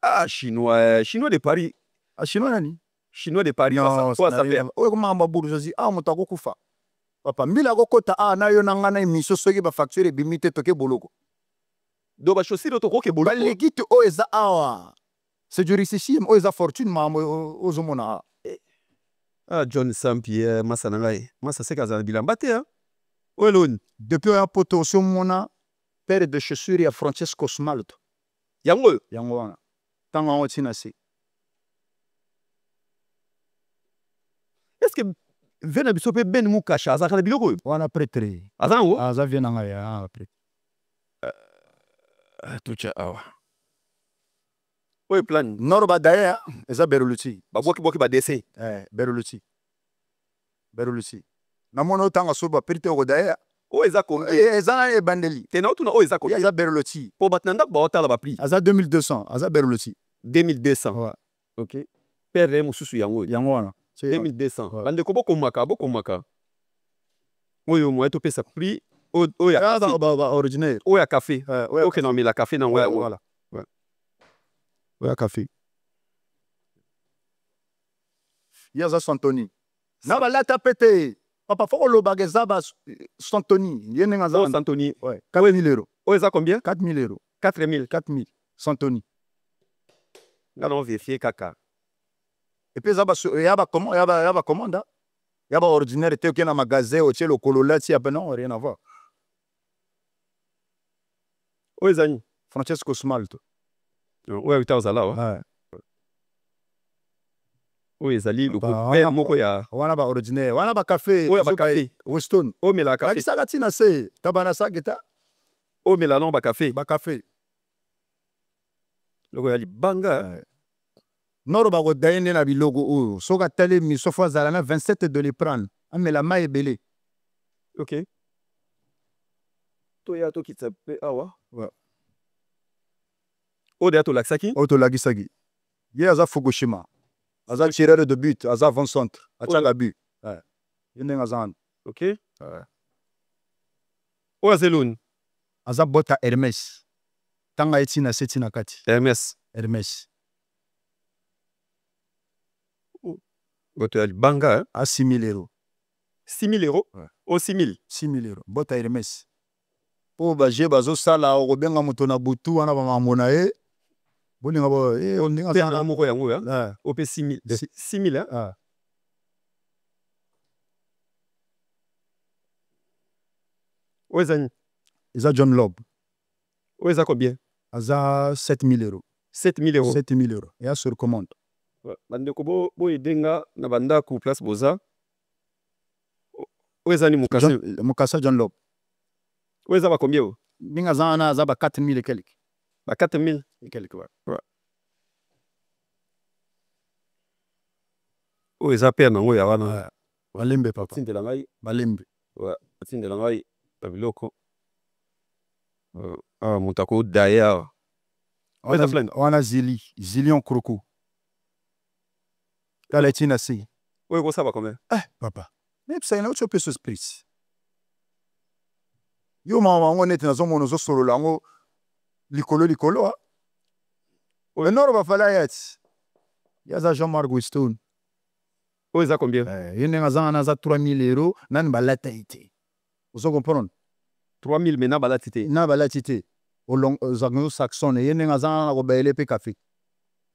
ah chinois de Paris ah chinois nani chinois de Paris quoi ça fait o comment ba bourgeoisie ah mutako kufa papa mbila kokota ah na yo nangana emiso soki ba facture bimite toke boloko do ba chaussure to koke boloko balegite o eza awa c'est du richissime o eza fortune mama ozomona ah John Saint-Pierre masa nangai masa seka za bilamba te hein oloni depuis un poto somona paire de chaussures à Francesco Smalto. Yango. Yango wana. Tanga on tina si. Est-ce que vena biso pe ben mu kasha aza kana biloko? Wana prêtre. Azango? Aza viena nga ya prêtre. Tucha awa. Oui, plan. Norba daya, eza beruluti. Ba boki ba dessin. Beruluti. Beruluti. Na mono tanga soba prite o daya. O eza ko. Eza e bandeli. Tena tuna o eza ko. Eza beruluti. Po batnanda ba otala ba prix. Aza 2200, aza beruluti. 2200. Ouais. OK. Père mususu yango. Yango wana. 2200. Ouais. Bande ko boko maka. Oyo mo eto pesa prix o ya. Ba originaire. O ya café. OK, non mais la café na ouais, voilà. Ouais. Ouais, café. Yaza Santoni. Na ba lata pete. Papa foko lo bageza ba Santoni. Yene nga za. Oh Santoni. Ouais. 4000 euros. O eza combien? 4000 euros. 4000. 4000. Santoni. Là on vérifier kaka. Et puis yaba comment yaba commande. Yaba ordinaire te ke na magasin o tchelo kolola ti ya non rien à voir. O ezani Francesco Smalto. Ouais, utazala wa. Ouais. O ezali le Bah, père moko ya. Wana ba ordinaire, wana ba café. O ya ba café. Weston. O mela café. Kaki saka tina se tabana sageta O mela non ba café. ba café. Loko ya libanga. Noro ba godayene na bilogo o soka tele mi sofwa zala na 27 de les prendre. Amela maye belé. OK. To ya to kitsape awa. Ouais. O de to laksaki. Auto lagisagi. Ye aza Fukushima. Aza tireur de but, aza avant centre. Atanga but. Ouais. Yene ngazan. OK. Ouais. O azelun. Aza bota Hermès. Tanga etina setina kati. Hermès. Hermès. Boto ya libanga. À 6000 euros. 6000 euros. Ouais. O 6000. 6000 euros. Bota Hermès. Po baje bazo sala o benga moto na butu wana ba mamona e. Bolinga bo on ninga Père sana. moko yango ya. Ouais. O pe 6000. 6000 hein. Ah. O ezani. Isa John Lob. O eza combien? Aza 7000 euros. 7000 euros. 7000 euros. Et à sur commande. Bande ko bo edenga na banda ku place boza. O ezani mukasa. Mukasa John Lob. O eza ba combien o? Ninga zana za ba 4000 et quelques. Ba 4000 Et quelques ouais. O eza père nango ya wana. Balembe papa. Tindela ngai. Balembe. Ouais. Tindela ngai ba biloko. Ah mutako daya. Wana Zili. Zilion Kroko. Kala tina si. O ko saba combien? Papa. Mais ça ina chope ce prix. Yo mama ngone tina zo mono zo solo lango likolo ha. O noro ba fala yet. Yaza Jean-Marc Weston. O eza combien? Yene ngazana za 3000 euros nan balata ite. Vous comprenez? 3000 mena balatite. Na balatite. Au long zango saxon yene ngazana ko baile pe café.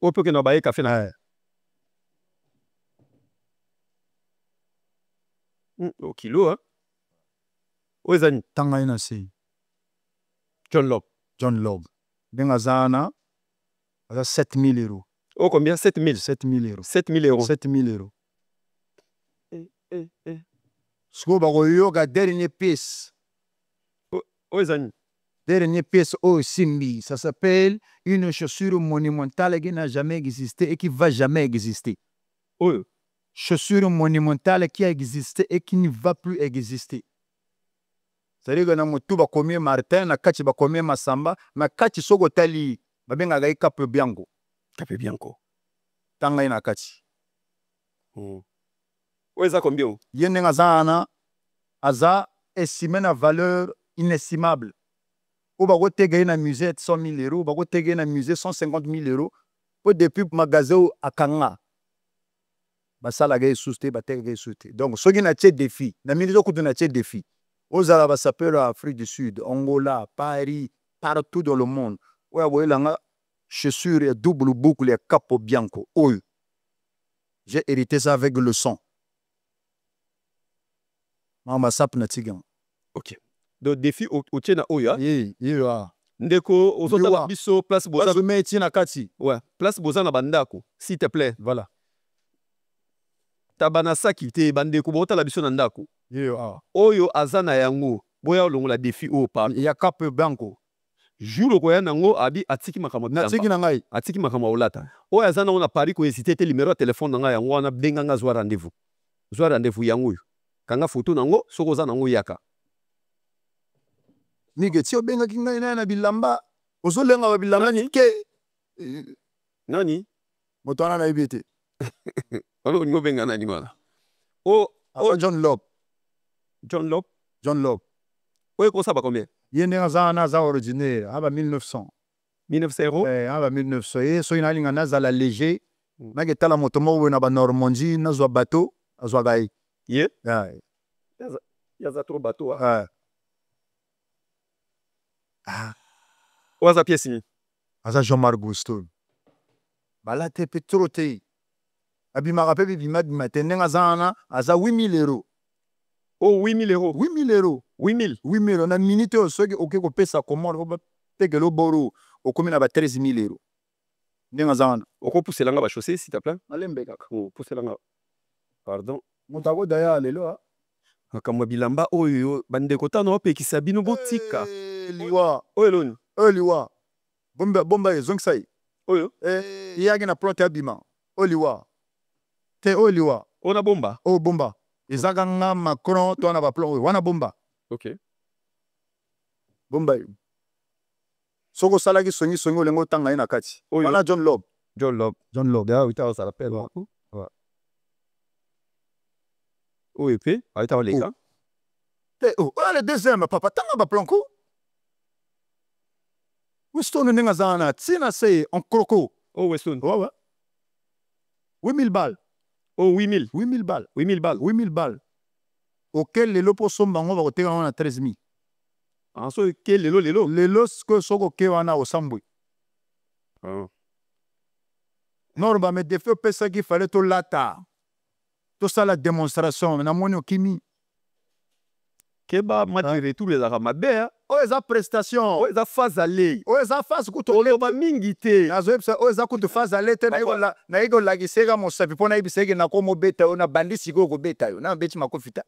O pe ke na baye café na. Au kilo hein. O ezani Tanga ina si. John Lob. John Lob. Bengazana aza 7000 euros. O combien? 7000. 7000 euros. 7000 euros. 7000 euros. Sko ba go yoga dernier pièce. O ezani. Dernier pièce au Simbi. Ça s'appelle une chaussure monumentale qui n'a jamais existé et qui va jamais exister. O chaussure monumentale qui a existé et qui ne va plus exister. C'est-à-dire que na mutu ba komi Martin na kati ba komi Masamba, ma kati soko tali ba benga ga Cape Bianco. Cape Bianco. Tanga ina kati. O eza combien? Yene ngazana aza estimé na valeur inestimable. Ou ba gotege na musée 100 000 euros, ba gotege na musée 150 000 euros. Ou depuis magasin akanga. Basala ga souste ba tege ga souste. Donc soki na tche défi, na milizo kutu na tche défi. Ozala ba sapeur Afrique du Sud, Angola, Paris, partout dans le monde. Ouais boyelanga chaussures et double boucle et Cape Bianco. Oyo. J'ai hérité ça avec le son. Mama sap na tigan. OK. do défi otie na oyo ndeko ozotala biso place boza metie na kati ouais place boza na bandako s'il te plaît voilà tabana saki te bandeko botala biso na ndako oyo azana yango boya longola défi o pa ya cap banco jour koya nango abi atiki makambo na tiki na ngai atiki makambo olata oyo azana ona Paris ko hésiter te numéro de téléphone na ngai yango wana benga nga zwa rendez-vous yango kanga photo nango soko za nango yaka nige ti obenga ki ngai na bilamba ozolenga ba bilamba ke nani moto ana na ibete alo ngo benga nani wana John Lop oyo ko saba combien yende nga za originaire aba 1900 euros aba 1900 et so ina linga na za la léger na ke tala moto mo na ba Normandie na zo bateau azwa gai ye ya za trop bateau waza pièce ni aza Jean-Marc Gouston bala te petro te abimaka pe bima te ndenga zana aza 8000 euros 8000 euros 8000 euros na minute o soki oke kopesa commande ko tekelo boru okomi na ba 13000 euros ndenga zana okopusela nga ba chaussée s'il te plaît alembe kaka pusela nga pardon mutako daya lelo makambo bilamba oyo bandeko tano opekisa bino botika liwa oyo loni liwa bomba ezongisai oyo yaki na plot abima oliwa te oliwa ona bomba bomba ezaka nga Macron to na ba plan wana bomba OK bomba soko salaki songi olengo tanga ina kati wana John Lop ya uta osala pele oyo pe aita oleka te le deuxième papa tanga ba plan ko Weston ndenga zana tina se en croco Weston 8000 balles 8000 balles auquel lelo po somba ngo ba koteka wana 13000 so ke lelo soko ke wana osambwe norba me défaut pesa qu'il fallait to lata to sala démonstration na moni okimi keba match retour ezaka mabe oyo eza prestation oyo eza phase aller oyo eza phase kutu oloba mingi te nazoyebisa oyo eza kutu phase aller te nayi kolakiseka mosapi mpo nayebisaki nakomobeta yo na bandi sikoyo kobeta yo na beti makofi ta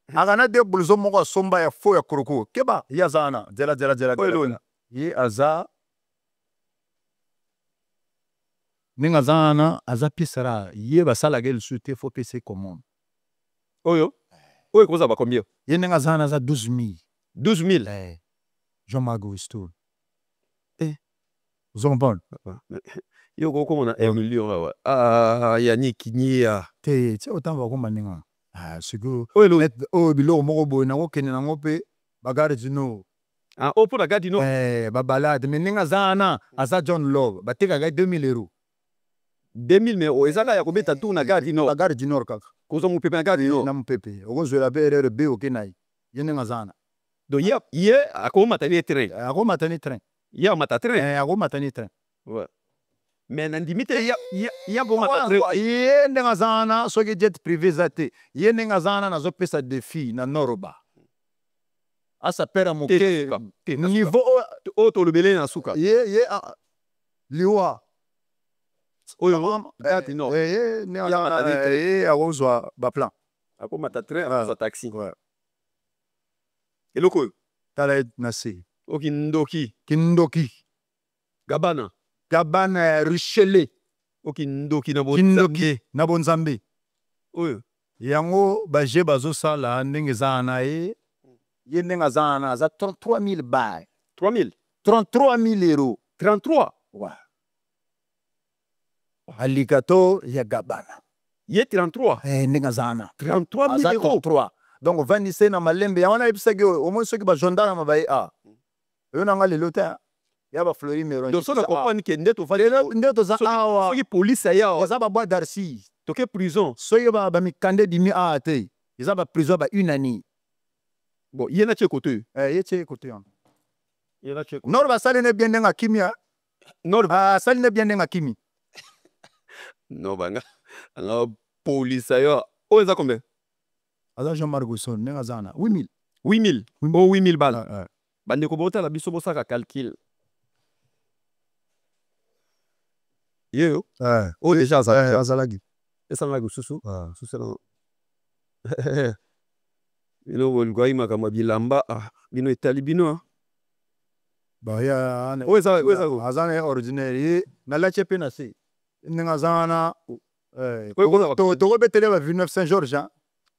akana de buluzo moko asomba ya fo ya koroko keba ye aza wana zela ye aza ndenge aza wana aza pisara ye basalaka elisusu te fo pesa commande oyo kozaba combien ye ndenge aza wana aza 12000 Jean-Marc Gouston ozokompone yo kokomona 1 million awa Yannick Nia te ti otamba bakoma ndenge sikoyo oyo biloko moko boye nango kende nango mpe bagare dino mpo na gare dino babalade me ndenge aza wana aza John Love batekaka 2000 euros 2000 me ezaka ya kobeta tour na gare dino bagare du nord kaka kozwa mopepe na gare dino na mopepe okozwela pe RRB oke na ye ye ndenge aza wana donc ye akomatani train ye amata train akomatani train mais na ndimi te ya bomata train ye ndenge aza wana soki jet privé eza te ye ndenge aza wana nazopesa défi na noroba asapera moke niveau oyo tolobele na suka ye liwa oyo akozwa baplan akomata train akozwa taxi eloko oyo tala na se kindoki gabana richele okindoki na bonzambe oyo yango baje bazosala ndenge eza wana ye ndenge aza wana aza 33000 balles 33000 euros 33 alikato ya gabana ye 33 ndenge aza wana 33000 euros donc vandise na malembe yango nayebisaki oyo omoi soki bagendarme baye oyo nanga lelo te ya baflori meronsoki comprendre ke nde toza awa soki polise aye awa eza baboi d'arci toke prison soki bamikande dimi awa te eza baprison baunani bon ye na tie kote ye tie kote wana nor basali ne bien ndenge akimi asali ne bien ndenge akimi no banga polise ayo oyo eza combien aza Jean-Marc Gousson ndenge aza wana 8000 8000 o 8000 balles. Ouais. Bandeko bota la biso bosaka calcul. Yo. Oh déjà azalaki. Esanga susu. Susu na. Bino bolgoi makambo bilamba bino etali bino. Bah ya Weza azana ordinaire na la chepe na se. Ninga zana to betele ba 29 Saint-Georges hein.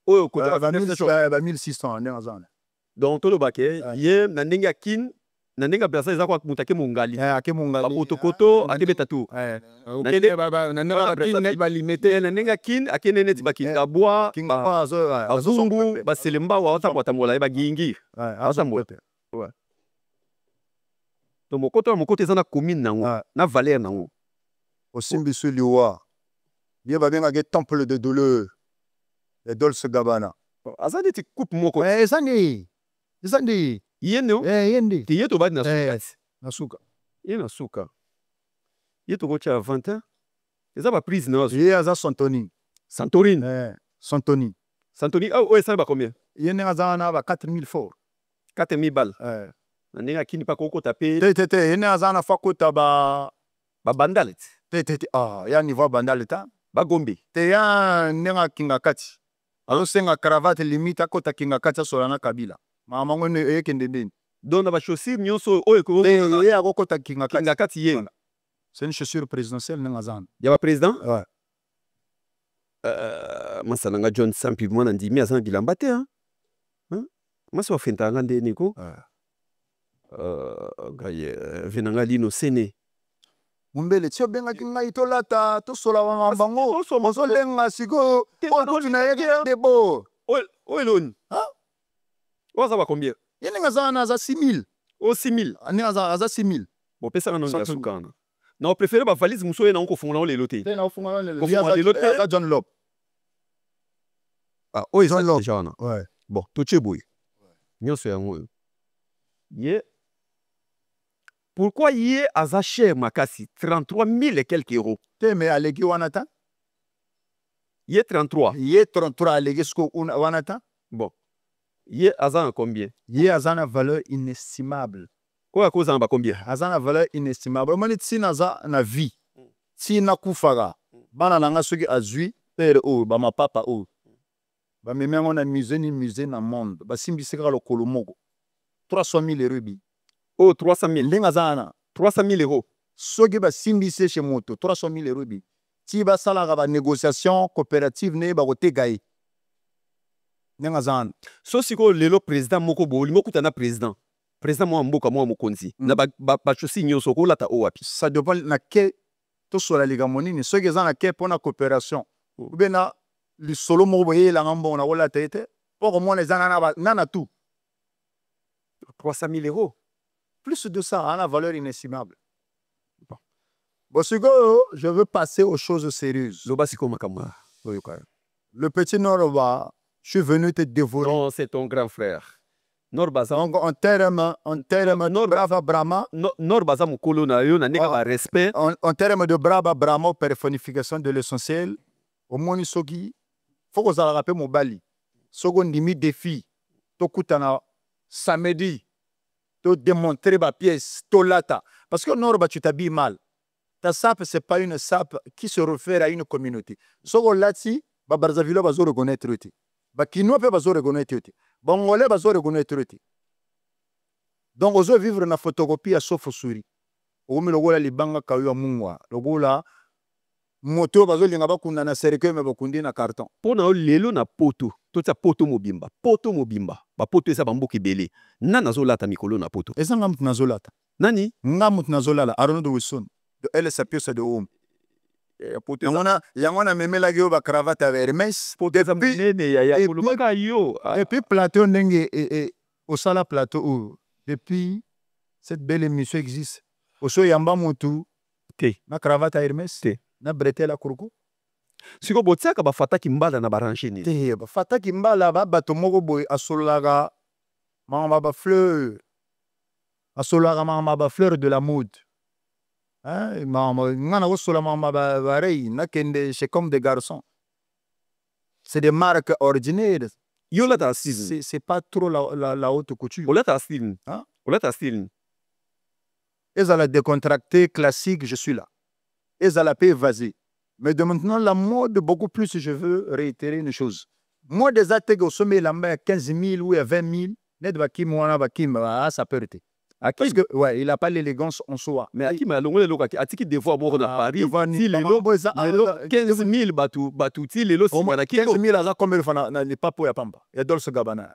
Oyo côté ba 1600 ninga zana. Donc tolo bake ye na ndenge kin na ndenge place eza kwa mutake mungali. Ake mungali. Koto ake betatu. Okele na ndenge ba limité na ndenge kin ake nene tibakinga bois. Kinga azungu ba selemba wa takwatamola ba gingi. Asambo. Ouais. Donc mokoto eza na commune nango na valeur nango. Osimbisu liwa. Bien ba benga ke temple de douleur. Et Dolce Gabbana. Azandi ti coupe moko. Ezandi yendo yendi ti yeto badi na suka. Na suka. Ye na suka. Yeto ko cha 20 ans. Eza ba prise na. Ye aza Santorini. Santorini. Santorini oh ça va combien? Ye ne aza na ba 4000 francs. 4000 balles. Na ndenge kini pa koko taper. Ye ne aza na fakota ba bandalet. Ya niveau bandalet ta. Ba gombe. Te ya nenga kinga kati. Alo senga cravate limite akota kinga kati solana kabila. Mama ngone ekende ndeni. Dona ba chaussure nyonso oyo ko ye akota kinga kati ye. C'est une chaussure présidentielle nenga zana. Ya ba président? Ouais. Masananga John Sampi mwana ndimi azana bilamba te hein. Maso fenta ngande niko. Gaye venanga lino sene. Mumbele tio benga kinga itolata to sola wa bango so lenga siko o tuna yeke debo loni waza ba combien yene ngazana za 6000 o 6000 ani za 6000 bo pesa na nonga sukana na o préférer ba valise muso ye na ko funga na lelo te na funga na lelo za John Lop o John Lop jana ouais bon to cheboy nyonso yango ye pourquoi yé aza cher makasi 33 000 et quelques euros. Te mais alegi wanata? Yé 33. Yé 33 alegi sko wanata? Bon. Yé aza combien? Yé aza na valeur inestimable. Quoi cause en ba combien? Aza na valeur inestimable. Moni tsina aza na vie. Tsina kufara. Bana nanga soki azui père o ba ma papa o. Ba memengo na musée na monde. Ba simbisika lo kolomoko. 300 000 euros bi. Oh, 300 000. Linga zana. 300 000 euros. Soki ba simbise chez moto. 300 000 euros bi. Ti ba sala ba négociation coopérative ne ba otegaye. Linga zana. So siko lelo président moko bo limo kutana président. Président mo mboka mo mokonzi. Na ba chosi nyoso ko lata o wapi. Ça dépend na ke to sola liga monini. Soki zana ke pona coopération. Ou bien na li solo mo boye la ngambo na wala tete. Pour moi les zana na nana tout. 300 000 euros. Plus de ça, a la valeur inestimable. Bon, je veux passer aux choses sérieuses. Le petit Norba, je suis venu te dévorer. Non, c'est ton grand frère. Norba, donc en termes de brava Brahma, Norba, respect. En termes de brava Brahma, personnification de l'essentiel, au moins, il faut que vous rappelez mon bali. Second limite défi, Tokutana, samedi. De démontrer ma pièce, tolata. Parce que Norba, tu t'habilles mal. Ta sape, ce n'est pas une sape qui se réfère à une communauté. Ce qu'on l'a dit, Barzavilo va se reconnaître. Bakinois va se reconnaître. Bangolais va se reconnaître. Donc, on vivre dans la photocopie à Sofosuri. On me le les banga kawa mungwa. Le gola, moto va se l'ingaba kundana sereke me bakundi na carton. Pour na lelo na poto. Tout ça poto mobimba. Poto mobimba. Ba poto esa bamboki belé. Nana zolata mikolo na poto. Esa ngamut na zolata. Nani? Ngamut na zolala. Arono de Wilson. De elle sapiosa de home. Yangona memela gyo ba cravate avec Hermès. Et puis plateau ndenge et au sala plateau. Depuis cette belle émission existe. Au so yamba motu. Te. Na cravate à Hermès. Te. Na bretelle à Kurku. Siko botiaka ba fata kimbala na baranche ni. Te ba fata kimbala ba bato moko boy asolaga mama ba fleur. Asolaga mama ba fleur de la mode. Hein mama ngana osola mama ba rei na kende c'est comme des garçons. C'est des marques ordinaires. Yo là ta style. C'est pas trop la haute couture. On là ta style. Hein? On là ta style. Et à la décontracté classique, je suis là. Et à la paix, vas-y. Mais de maintenant, la mode, beaucoup plus, je veux réitérer une chose. Moi, des attaques au sommet, là, 15 000 ou 20 000, net Bakim, ça peut être. Parce que, ouais, il n'a pas l'élégance en soi. Mais Akim, à Atiki, des fois, à Paris, si les lots, 15 000 batou, si les lots, 15 000, à combien de fois, n'est pas pour Yapamba. Il y a Dolce Gabbana.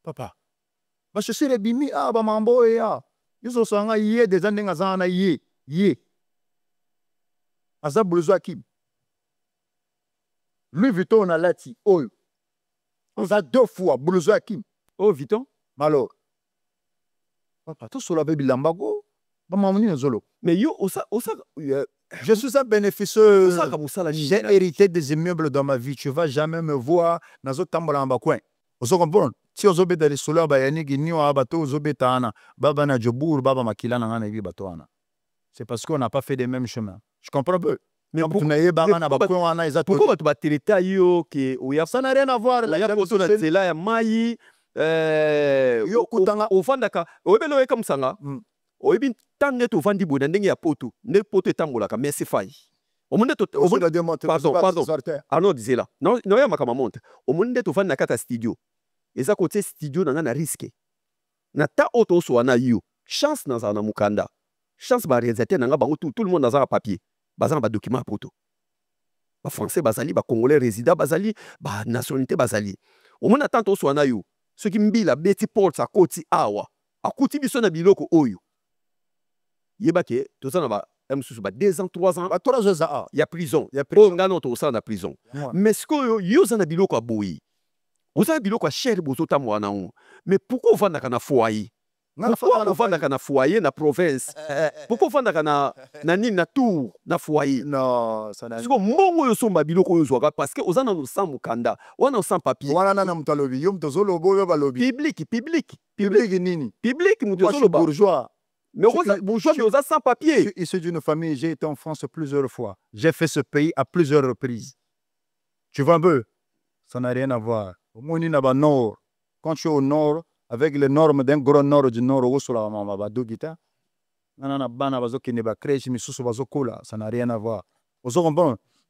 Papa. Bah, je suis les bimi, ah, bah, mambo, ya. Ils sont en yé, des années, à yé, yé. Aza blouson Akim. Louis Vuitton, on a lati, oh. On a 2 fois, blouson Akim. Oh, Vuitton? Alors. Papa, tout cela veut bilambago. Mais yo, je suis un bénéficieux. J'ai hérité des immeubles dans ma vie. Tu ne vas jamais me voir dans un tambour en coin. Vous comprenez? Si vous avez des soleils, c'est parce qu'on n'a pas fait les mêmes chemins. Je comprends peu. Mais pourquoi tu vas te traiter ça n'a rien à voir. C'est là, Maï. Au fond d'accord obelo comme ça nga obi tande to vandi boda ndenge ya poto ne poto etangola ka merci fai o monde to pardon Arnaud disait là non ya makama monte o monde to vandi kata studio eza côté studio na risque na ta auto so na yo chance na za na mukanda chance ba réalisateur na bango tout le monde na papier bazana ba document poto ba français bazali ba congolais résident bazali ba nationalité bazali o monde tant so na yo ce qui mbila beti porte akoti awa akuti biso na biloko oyo yeba ke to ça na ba msusu ba 2 ans 3 ans 3 ans ya prison o ngano to ça na prison mais ce que yo za na biloko aboyi oza na biloko cher bozo tamwa na on mais pourquoi vanda kana foyer pourquoi vanda kana foyer na province pourquoi vanda kana na nini na tour na foyer non ça n'a pas mbongo yo somba biloko yo zwaka parce que oza na no sans mukanda wana sans papier wana na mutalobi yo mtozolo boyo balobi public nini public mutozolo bourgeois mais bourgeois qui oza sans papier issu d'une famille. J'ai été en France plusieurs fois, j'ai fait ce pays à plusieurs reprises. Tu vois un peu, ça n'a rien à voir. Au moins au nord, quand tu es au nord avec les normes d'un grand nord du nord, ça n'a rien à voir.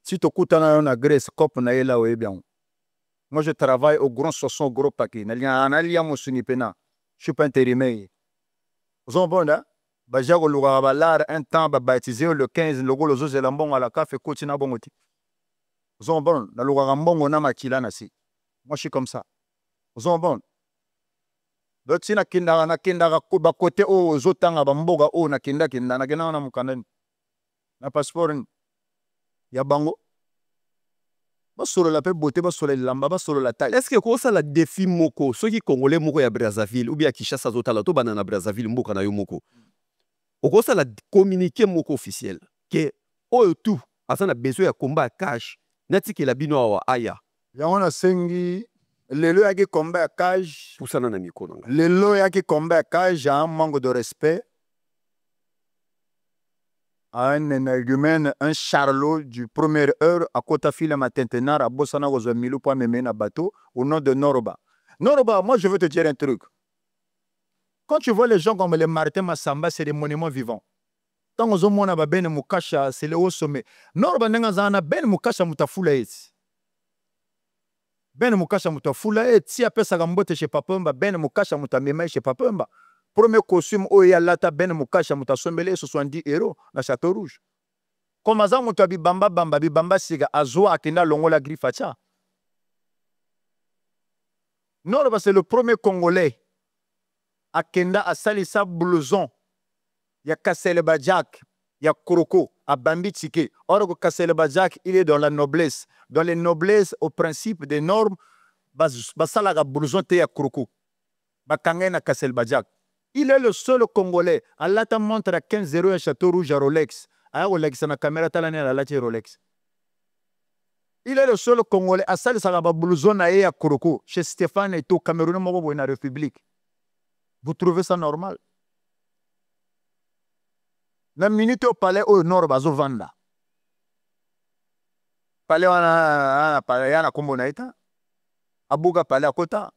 Si tu écoutes en Grèce, moi je travaille au grand 60 gros paquet. Je ne suis pas intérimaire. Vous comprenez? J'ai un temps baptisé le 15, le gros les à la café continue bongoti. Vous comprenez? Moi je suis comme ça. Vous comprenez? Donc si na kinda ba côté o zotanga ba mboga o na kinda na gena na mukandani na passeport ya bango ba solo la pe beauté ba solo lamba ba solo la taille. Est-ce que ko ça la défi moko ceux qui congolais moko ya Brazzaville ou bien Kinshasa zotala to banana Brazzaville mboka na yo moko ko ça la communiquer moko officiel que oyo tout asana besoin ya combat cash natiki la bino wa aya ya wana sengi lelo yaki combat à cage. Lelo yaki combat à cage a un manque de respect. À un énergumène, un charlot du première heure à Kotafila Matentenar à Bossana Rozamilou pour m'aimer na bateau au nom de Noroba. Noroba, moi je veux te dire un truc. Quand tu vois les gens comme les Martin Massamba, c'est des monuments vivants. Tant que on a ben mukasha, c'est le haut sommet. Noroba n'engazana ben mukasha mutafula eti. Ben mukasha mutafula eti a pesa gambote chez Papemba, ben mukasha mutamema chez Papemba. Premier costume oya lata ben mukasha mutasombele 70 € na Château Rouge. Comme ça mutabi bamba siga azwa akina longola grifacha. Noroba c'est le premier Congolais à Kenda à Salissa blouson. Il y a Kassele Bajak, il y a Koroko, à Bambi Tike. Or, Kassele Bajak, il est dans la noblesse. Dans les noblesses, au principe des normes, Basalaga blouson te ya Koroko. Bakangena Kassele Bajak. Il est le seul Congolais. Allah t'a montré à 15 € à Château Rouge à Rolex. À Rolex, na caméra talane à la Rolex. Il est le seul Congolais à Salissa blouson à Koroko. Chez Stéphane et au Cameroun, dans la République. Vous trouvez ça normal? La minute au palais au nord, bazo vanda. Palais wana kombo naita. abuka pale à kota.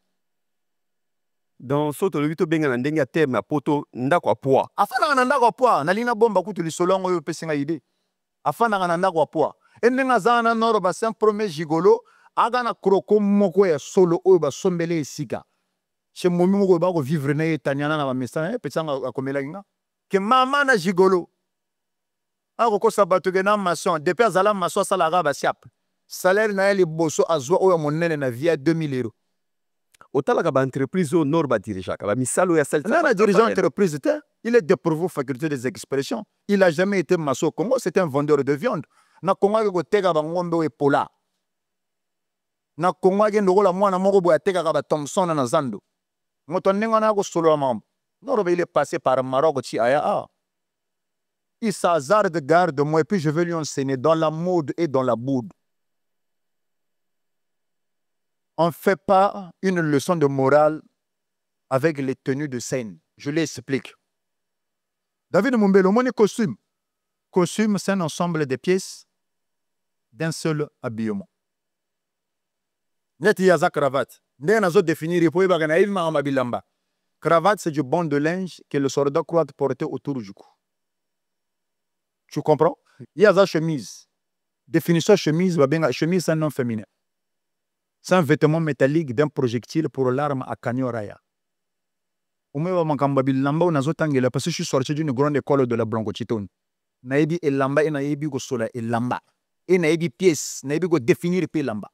Dans soto le vito benga ndenge ya terme poto ndako a poids. Afana na ndako a poids, na lina bomba kutu lisolongo yo pesinga ide. Afana na ndako a poids. Endenga zana noro ba c'est un premier gigolo, aga na kroko moko ya solo oyo ba sombele esika. Chez momi moko ba ko vivre na etaniana na ba message pesanga akomela kinga. Que mama na gigolo. Ako ko sabato ke na maçon, depuis azala maçon sala ga ba siap. Salaire na eli boso azwa oyo monene na via 2000 euros. Otala ka entreprise au nord ba dirigeant ka ba misalo ya salta. Un dirigeant d'entreprise, il est dépourvu faculté des expressions. Il n'a jamais été maçon au Congo, c'était un vendeur de viande. Na Congo ko tega ba ngombe e pola. Na Congo ke ndoko la mwana moko bo tega ba Thompson na Zando. Moto nenga na ko solo mambo. Non, il est passé par Maroc ti aya. Il s'hazarde garde moi et puis je vais lui enseigner dans la mode et dans la boude. On ne fait pas une leçon de morale avec les tenues de scène. Je l'explique. David Mumbelo, mon costume. Costume, c'est un ensemble de pièces d'un seul habillement. Net yaza cravate. N'est pas définir pour bilamba. Cravate, c'est du bande de linge que le soldat croit porter autour du cou. Tu comprends? Yaza chemise. Définition chemise, chemise, c'est un nom féminin. C'est un vêtement métallique d'un projectile pour l'arme à canon raya. Parce que je suis sorti d'une grande école de la Blanco-Chitone. Naebi et lamba et naebi go sola et lamba. Et naebi pièce, naebi go définir pe lamba.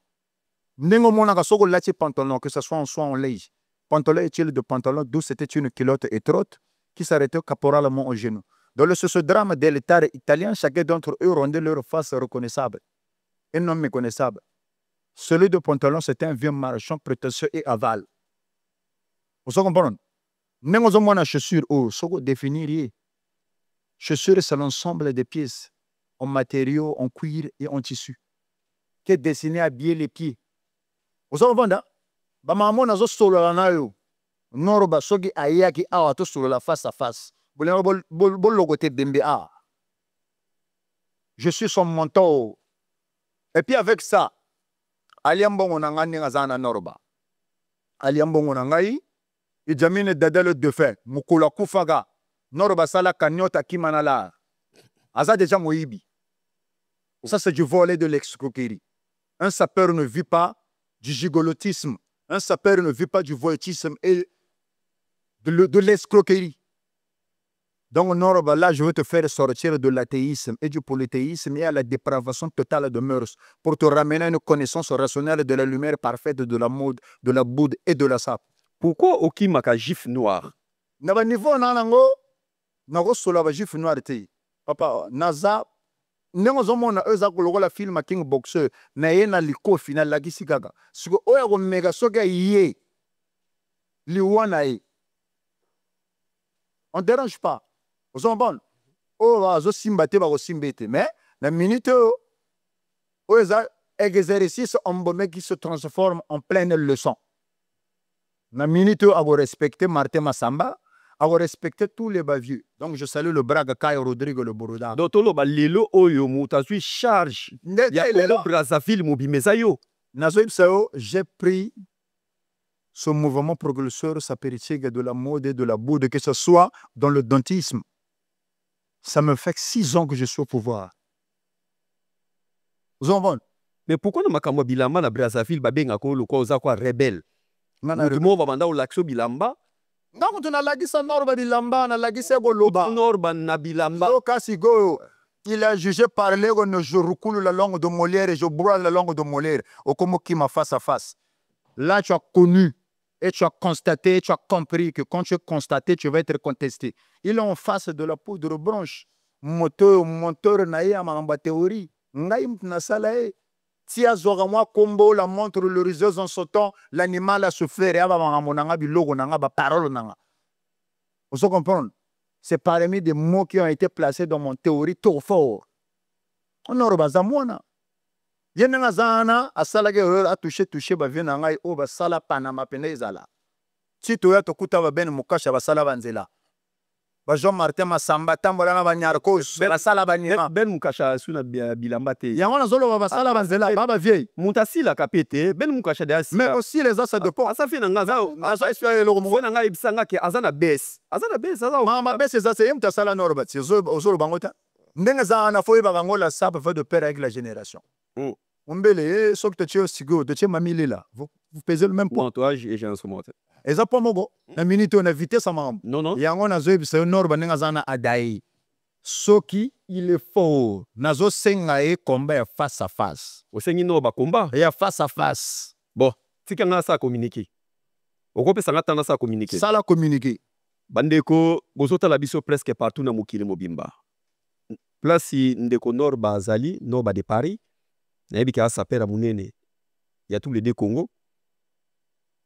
Nengo mona ka soko lati pantalon, que ce soit en linge. Pantalon est-il de pantalon d'où c'était une culotte étroite qui s'arrêtait caporalement au genou. Dans le socio-drame de l'État italien, chacun d'entre eux rendait leur face reconnaissable et non méconnaissable. Celui de pantalon, c'était un vieux marchand prétentieux et aval. Vous comprenez? Même aux hommes, chaussure, oh, définir. Chaussure, c'est l'ensemble des pièces en matériaux, en cuir et en tissu qui est destiné à habiller les pieds. Vous comprenez? Bah, maman, on a solo la nayo. Noroba, sogi ayaki awa to solo la face à face. Je suis son mentor. Et puis avec ça, Aliambongo nangani ngazana noroba. Aliambongo nangai, ijamine dadelo de fait, mukula kufaga, noroba sala kanyota kimanala. Aza déjà moibi. Ça c'est du volet de l'escroquerie. Un sapeur ne vit pas du gigolotisme. Un sapeur ne vit pas du voyeutisme et de l'escroquerie. Donc, Noroba, là, je veux te faire sortir de l'athéisme et du polythéisme et à la dépravation totale de mœurs pour te ramener à une connaissance rationnelle de la lumière parfaite, de la mode, de la boude et de la sape. Pourquoi aucun maka gif noir? Naba niveau nanango, nago sola ba gif noir te. Papa, naza, nengo zomo na eza ko la film King Boxer, na yena liko final la gisikaga. Siko oya ko mega soga yé. Liwana yi. On ne dérange pas. Vous êtes bon. Oh, zo simbate ba simbete. Mais la minute où les exercices qui se transforment en pleine leçon. La minute où vous respectez Martin Massamba, vous respectez tous les bavieux. Donc je salue le Braga Kayo Rodrigo le Boroda. Dotolo ba lelo oyo mutazui charge. Ya le Brazzaville mobimesayo. Nazoïb j'ai pris ce mouvement progresseur sapéritique de la mode et de la boude, que ce soit dans le dentisme. Ça me fait 6 ans que je suis au pouvoir. Vous en venez? Mais pourquoi ne makamwa bilamba na Brazzaville babenga ko lo ko za kwa rebelle? Nana mo babanda o laxo bilamba. Non, tu n'as pas dit ça norba bilamba, na la gise go loba. Norba na bilamba. So kasigo, il a jugé parler que je recoule la langue de Molière et je broie la langue de Molière. Au comme qui m'a face à face. Là, tu as connu. Et tu as constaté, tu as compris que quand tu as constaté, tu vas être contesté. Il est en face de la poudre blanche. Moteur, naïa, ma théorie. Naïm na salae. Si à Zoramwa combo la montre le riseuse en sautant, l'animal a souffert et a bilogo nanga ba parole nanga. Vous comprenez? C'est parmi des mots qui ont été placés dans mon théorie trop fort. On a bazamwana. Yenanga zana asala ke a touché ba vient ngai o ba sala panama penezala. Si to ya to kuta ba ben mukasha ba sala banzela. Jean Martin Masamba tambola na banyarko la sala banima ben mukasha suna bilamba te yango na zolo ba sala banzela baba vieille mutasila kapete ben mukasha de asika mais aussi les as de pont asa fi na ngaza asa espérer le mo na ngai bisanga ke azana bes aza mama bes ça c'est yem tasala norba c'est zo bangota ndenga za na foi ba ngola ça peut de pair avec la génération ombele sok te tio sigo de tio mamili là vous pesez le même poids entourage et j'ai un somote eza po mogo na minute na vitesse mam non yango na zo bisa norba ndenga za na adai soki il est fort nazo senga e combat face à face osengi no ba combat ya face à face bon tika nga sa communiquer okopesa nga tanda sa communiquer ça la communiquer bandeko bozota la biso presque partout na mokili mobimba place ndeko norba azali norba de Paris na yebika asapera munene ya tous les deux Congo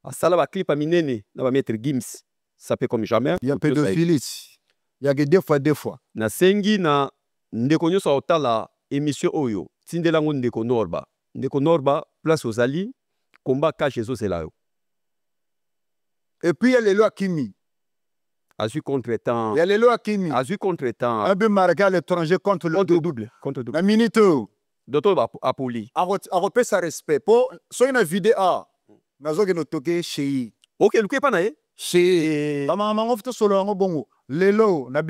asala ba clip a minene na ba maître Gims ça fait comme jamais il y a pédophilie il y a que deux fois na sengi na ndeko nyoso otala émission oyo tindela ngo ndeko norba place ozali combat cache ezozela yo et puis il y a les lois Kimi azui contre-temps il y a les lois Kimi azui contre-temps un peu marqué à l'étranger contre double la minute Docteur Apoli. A repé sa respect. Pour soit une vidéo, nazo que nous toqué chez. Ok, le quoi pas naé? Chez. Maman, on fait solo, on bongo. Lelo, na